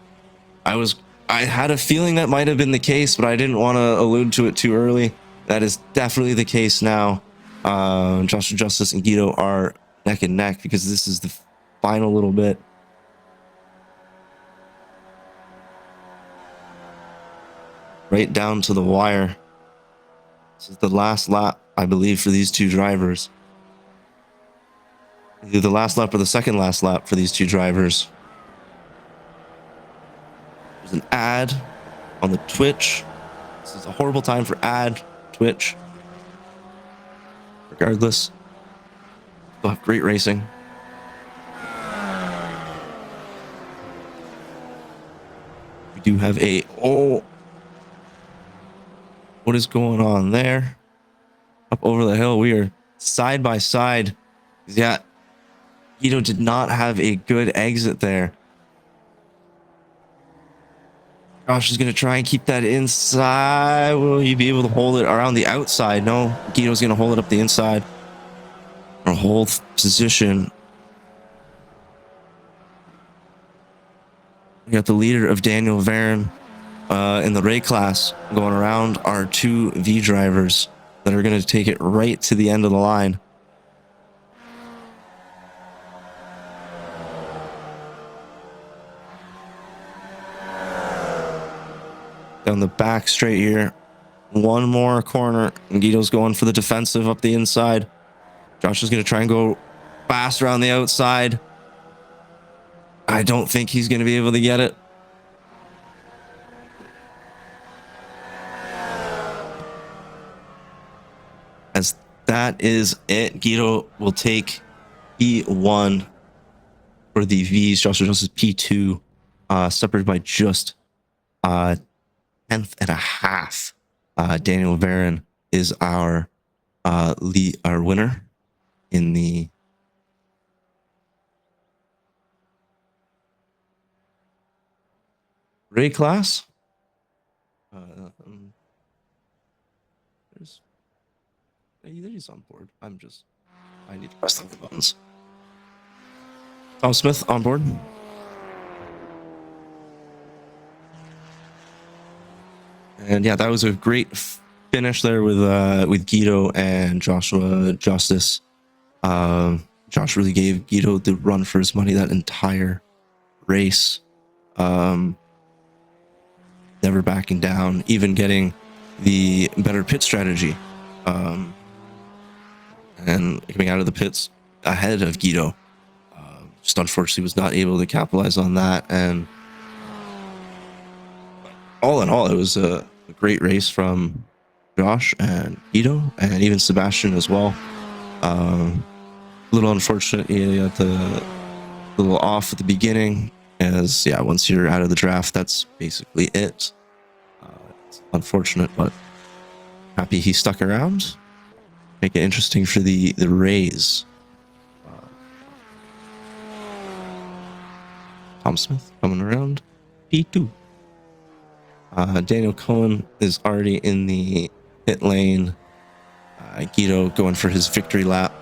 I had a feeling that might have been the case, but I didn't want to allude to it too early. That is definitely the case now. Joshua Justice and Guido are neck and neck because this is the final little bit. Right down to the wire. This is the last lap, I believe, for these two drivers. Either the last lap or the second last lap for these two drivers. There's an ad on the Twitch. This is a horrible time for ad Twitch. Regardless, they'll have great racing. We do have a what is going on there? Up over the hill, we are side by side. Yeah, Guido did not have a good exit there. Josh is going to try and keep that inside. Will he be able to hold it around the outside? No, Guido's going to hold it up the inside. Or hold position. We got the leader of Daniel Varen in the Ray class going around our two V drivers that are going to take it right to the end of the line. Down the back straight here. One more corner. And Guido's going for the defensive up the inside. Josh is going to try and go fast around the outside. I don't think he's going to be able to get it. As that is it. Guido will take P1 for the V's. Joshua Jones is P2. Separated by just 10th and a half. Daniel Varen is our winner in the Ray class. He's on board. I need to press the buttons. Tom Smith on board. And yeah, that was a great finish there with Guido and Joshua Justice. Josh really gave Guido the run for his money that entire race. Never backing down, even getting the better pit strategy. And coming out of the pits ahead of Guido. Just unfortunately was not able to capitalize on that. And all in all, it was a great race from Josh and Guido and even Sebastian as well. A little unfortunate, he got the little off at the beginning, as yeah, once you're out of the draft, that's basically it. It's unfortunate, but happy he stuck around. Make it interesting for the Rays. Tom Smith coming around P2. Daniel Cohen is already in the pit lane. Guido going for his victory lap.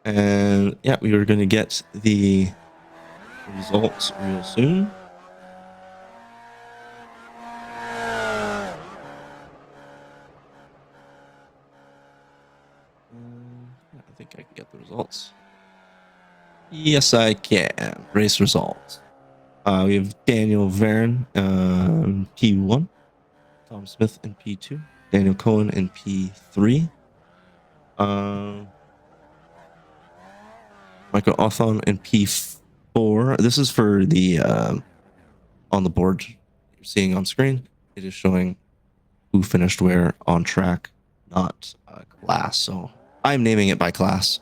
And yeah, we were going to get the results real soon. I think I can get the results. Yes, I can. Race results. We have Daniel Varen P1, Tom Smith in P2, Daniel Cohen in P3, Michael Oulton in P4. This is for the on the board you're seeing on screen. It is showing who finished where on track, not class. So I'm naming it by class.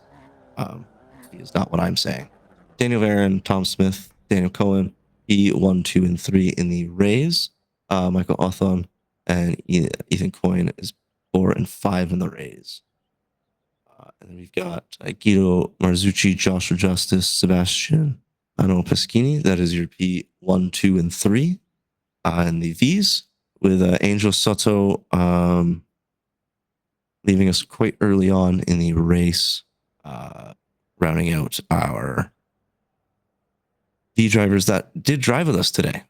Is not what I'm saying. Daniel Varen, Tom Smith, Daniel Cohen, P1, 2, and 3 in the Rays. Michael Oulton and Ethan Coyne is 4 and 5 in the Rays. And then we've got Guido Marzucci, Joshua Justice, Sebastian Ano Peschini. That is your P1, 2, and 3. And the Vees with Angel Soto leaving us quite early on in the race, rounding out our V drivers that did drive with us today.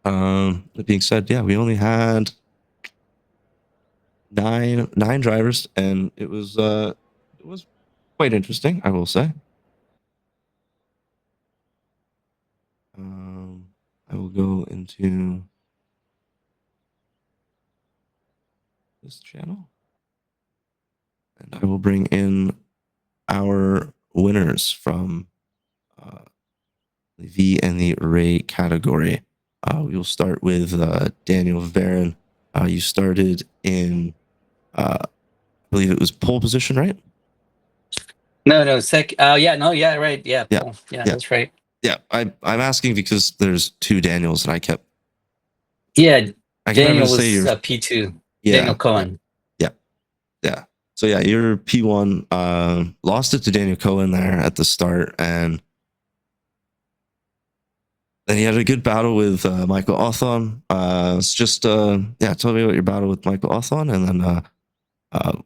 That being said, yeah, we only had nine drivers, and it was quite interesting, I will say. I will go into this channel, and I will bring in our winners from the V and the Ray category. We will start with Daniel Varon. You started in, I believe it was pole position, right? No, right. Yeah, Yeah, yeah, that's right. Yeah, I'm asking because there's two Daniels, and I kept. Yeah, I Daniel was say you're P2. Yeah, Daniel Cohen. Yeah. So yeah, you're P1. Lost it to Daniel Cohen there at the start, and then he had a good battle with Michael Oulton. It's just tell me about your battle with Michael Oulton, and then kind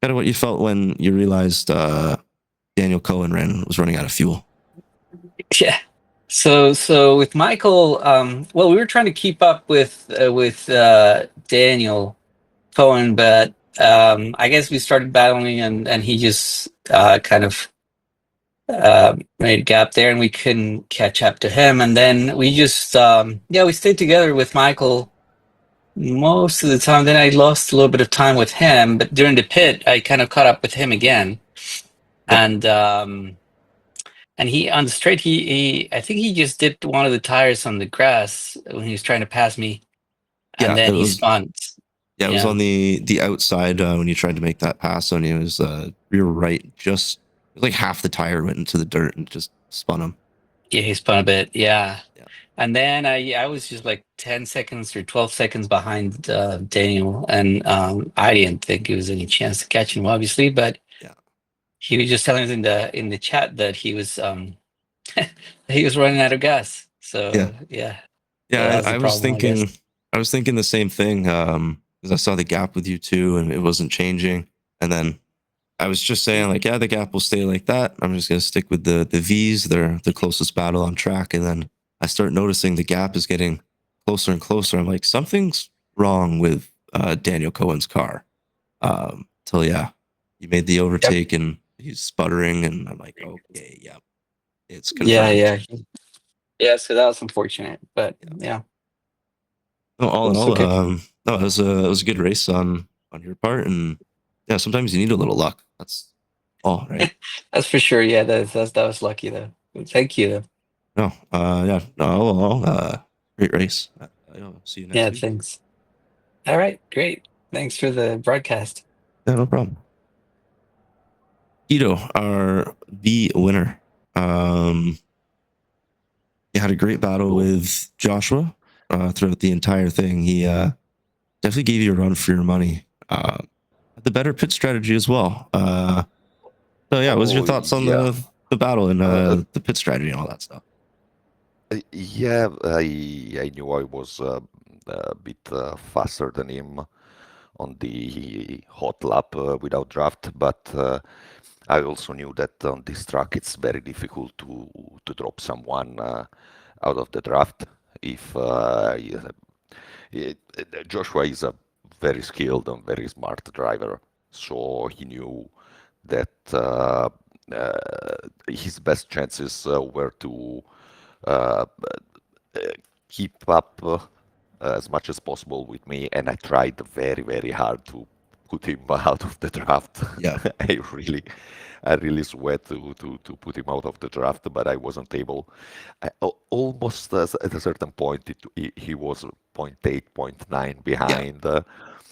of what you felt when you realized Daniel Cohen was running out of fuel. Yeah. So with Michael, well, we were trying to keep up with Daniel Cohen, but I guess we started battling, and he just kind of made a gap there, and we couldn't catch up to him. And then we just we stayed together with Michael most of the time. Then I lost a little bit of time with him, but during the pit, I kind of caught up with him again. Yep. And he on the straight, he I think he just dipped one of the tires on the grass when he was trying to pass me, and then he spun. Yeah, it was on the outside when you tried to make that pass, and it was rear right, just like half the tire went into the dirt and just spun him. Yeah, he spun a bit. Yeah. And then I was just like 10 seconds or 12 seconds behind Daniel, and I didn't think there was any chance to catch him, obviously, but he was just telling us in the chat that he was he was running out of gas. So yeah, I was thinking the same thing because I saw the gap with you too, and it wasn't changing. And then I was just saying like, yeah, the gap will stay like that. I'm just gonna stick with the Vees. They're the closest battle on track. And then I start noticing the gap is getting closer and closer. I'm like, something's wrong with Daniel Cohen's car. Till you made the overtake and he's sputtering, and I'm like, okay, it's confirmed. Yeah. So that was unfortunate, but yeah. No, all in all, no, it was a good race on your part, and yeah, sometimes you need a little luck. That's all, right? That's for sure. Yeah, that was lucky though. Thank you. No, great race. I'll see you next week. Yeah, thanks. All right, great. Thanks for the broadcast. Yeah, no problem. Guido, our V winner. You had a great battle with Joshua throughout the entire thing. He definitely gave you a run for your money. The better pit strategy as well. So yeah, what was your thoughts on the battle and the pit strategy and all that stuff? Yeah, I knew I was a bit faster than him on the hot lap without draft, but I also knew that on this track it's very difficult to drop someone out of the draft. If Joshua is a very skilled and very smart driver, so he knew that his best chances were to keep up as much as possible with me, and I tried very, very hard to put him out of the draft. Yeah, I really sweat to put him out of the draft, but I wasn't able. Almost at a certain point, he was 0.8, 0.9 behind.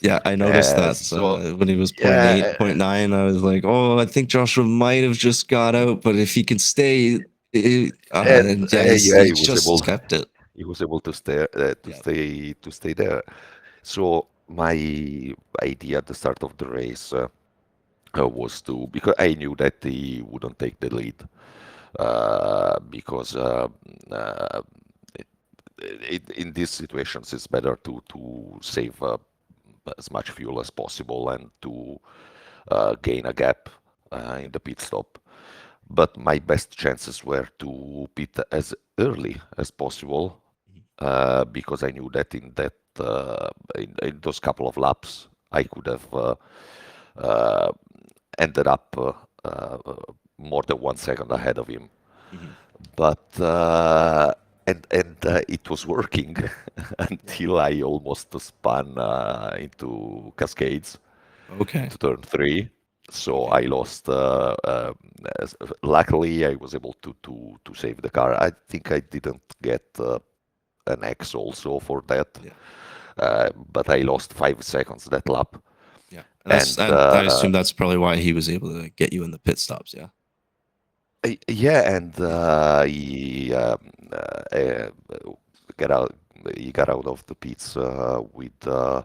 Yeah, I noticed that. So when he was 0.8, 0.9, I was like, oh, I think Joshua might have just got out, but if he can stay, he just kept it. he was able to stay Yeah. to stay there. So my idea at the start of the race was to, because I knew that he wouldn't take the lead, because in these situations it's better to save as much fuel as possible and to gain a gap in the pit stop. But my best chances were to pit as early as possible, because I knew that in those couple of laps I could have uh, ended up more than 1 second ahead of him. Hmm. But it was working Yeah. until I almost spun into Cascades Okay. to turn three. So Okay. I lost. Luckily, I was able to save the car. I think I didn't get an X also for that, Yeah. but I lost 5 seconds that lap. Yeah. And I assume that's probably why he was able to get you in the pit stops. Yeah. yeah, and Yeah. uh, get out. He got out of the pits with a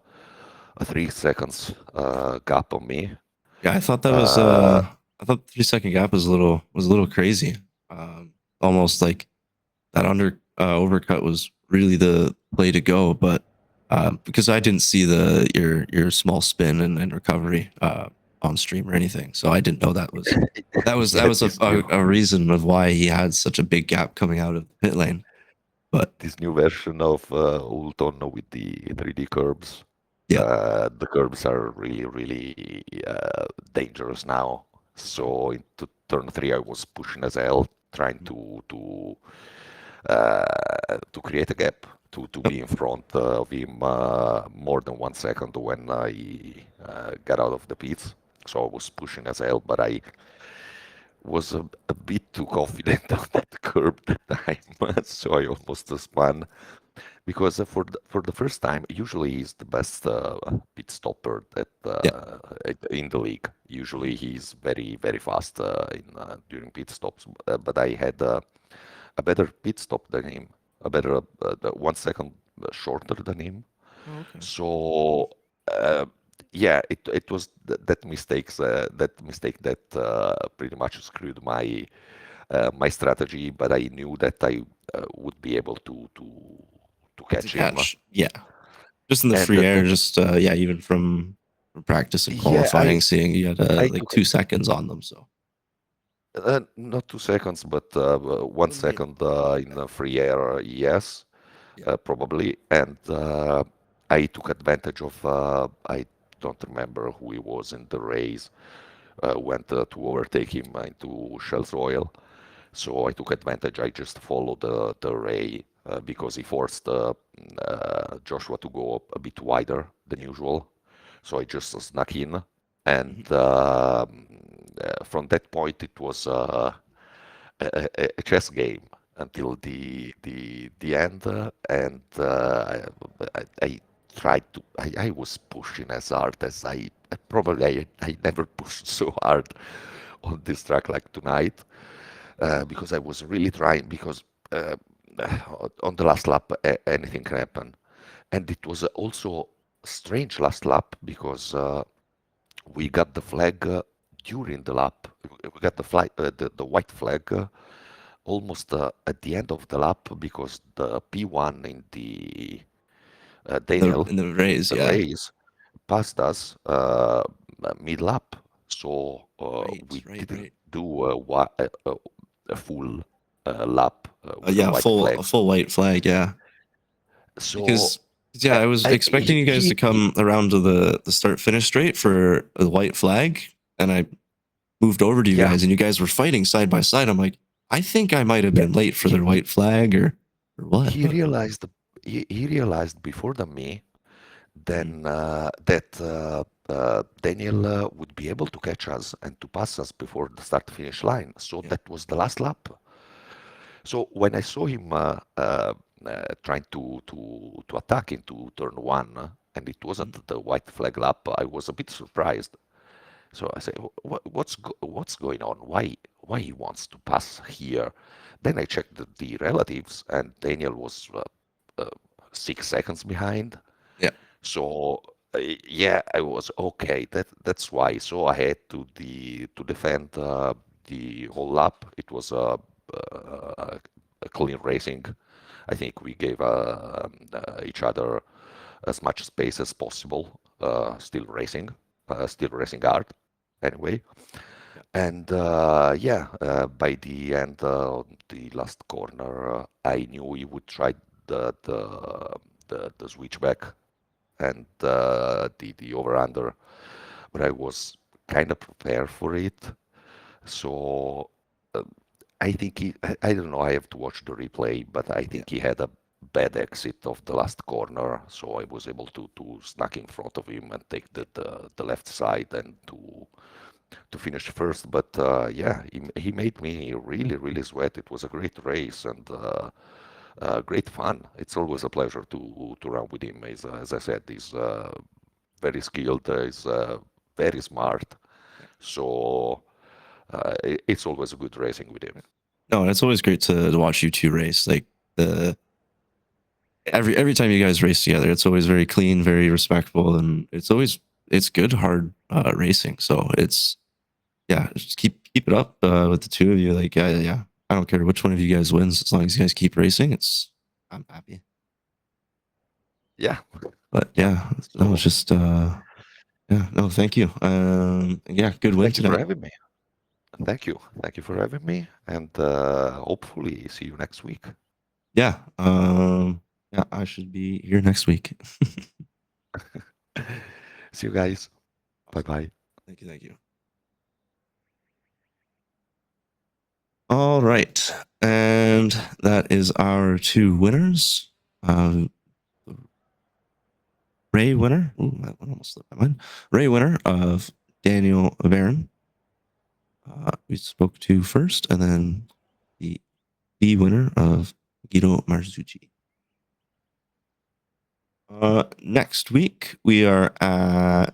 3 seconds gap on me. Yeah. I thought that was Uh, I thought the 3 second gap was a little crazy. Almost like that overcut was really the play to go, but because I didn't see your small spin and recovery on stream or anything, so I didn't know that yeah, was a reason of why he had such a big gap coming out of the pit lane. But this new version of Oulton with the 3D curbs. yeah, The curbs are really, really dangerous now. So into turn three, I was pushing as hell, trying to create a gap to yep. be in front of him more than 1 second when I got out of the pits. So I was pushing as hell, but I was a bit too confident on that curb that time, so I almost spun. Because for the first time, usually he's the best pit stopper Yeah. in the league. Usually Mhm. he's very fast during pit stops. But I had a better pit stop than him, a better 1 second shorter than him. Oh, okay. So uh, yeah, it was that mistake that pretty much screwed my strategy. But I knew that I would be able to To catch him. catch, yeah, just in the And free air, just yeah, even from practice and yeah, qualifying, seeing you had I like took 2 seconds on them, so not 2 seconds, but one yeah, second in the free air, yes, yeah, probably. And I took advantage of I don't remember who he was in the race. Went to overtake him into Shell's oil. So I took advantage. I just followed the ray because he forced Joshua to go a bit wider than yeah. usual. So I just snuck in, and Mhm. from that point it was a chess game Yeah. until the end. And I tried to. I was pushing as hard as I never pushed so hard on this track like tonight, because I was really trying, because uh, on the last lap anything can happen. And it was also strange last lap because we got the flag during the lap. We got the white flag almost at the end of the lap, because the P1 in the Daniel In the in raise, the yeah. race passed us mid lap. So we didn't Right. do a full lap with a Yeah, white a flag. full white flag, yeah. So Because yeah, I was expecting you guys to come around to the start finish straight for a white flag, and I moved over to you yeah, guys, and you guys were fighting side by side. I'm like, I think I might have yeah, been late for he, their white flag or what, he but realized he realized before than me mhm, then that Daniel would be able to catch us and to pass us before the start finish line. So yeah, that was the last lap. So when I saw him trying to attack into turn one, and it mhm, wasn't the white flag lap, I was a bit surprised. So I say, what's going on? Why he wants to pass here? Then I checked the relatives, and Daniel was 6 seconds behind. Yeah. So yeah, I was okay. That's why. So I had to defend the whole lap. It was a clean racing. I think we gave each other as much space as possible. Still racing hard. Anyway, and yeah, by the end, the last corner, I knew he would try the switchback and the over under, but I was kind of prepared for it. So uh, I think I don't know. I have to watch the replay, but I think he had a bad exit of the last corner, so I was able to snack in front of him and take the left side and to finish first. But yeah, he made me really sweat. It was a great race and great fun. It's always a pleasure to run with him. As I said, he's very skilled. He's very smart. So it's always a good racing with him. No, and it's always great to watch you two race. Like every time you guys race together, it's always very clean, very respectful, and it's good, hard racing. So it's just keep it up with the two of you. Like yeah, I don't care which one of you guys wins as long as you guys keep racing. I'm happy. Yeah, but yeah, that was just no, thank you. Yeah, good win thank you for tonight. having me. Thank you for having me, and hopefully see you next week. Yeah, I should be here next week. See you guys. Bye. Thank you. All right, and that is our two winners. Ray winner. Ooh, I almost slipped my mind. Ray winner of Daniel Varon. We spoke to first, and then the B winner of Guido Marzucci. Next week we are at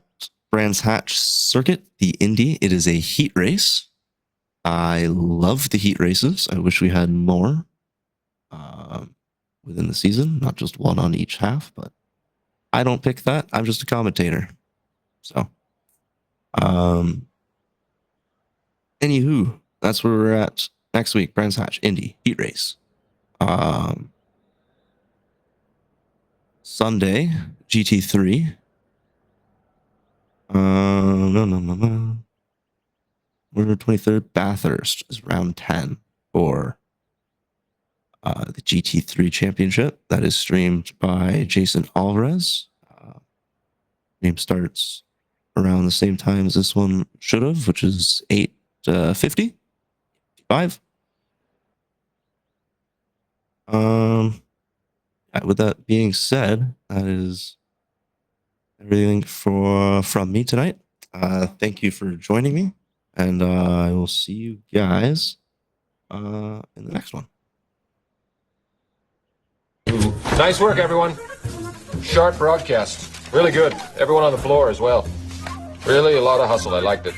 Brands Hatch Circuit, the Indy. It is a heat race. I love the heat races. I wish we had more within the season, not just one on each half, but I don't pick that. I'm just a commentator. So, anywho, that's where we're at next week. Brands Hatch, Indy, heat race. Sunday, GT3. No. November 23rd, Bathurst is round 10 for the GT3 championship. That is streamed by Jason Alvarez. Game starts around the same time as this one should have, which is 8:50. 5. With that being said, that is everything from me tonight. Thank you for joining me, and I will see you guys in the next one. Nice work, everyone. Sharp broadcast. Really good. Everyone on the floor as well. Really a lot of hustle. I liked it.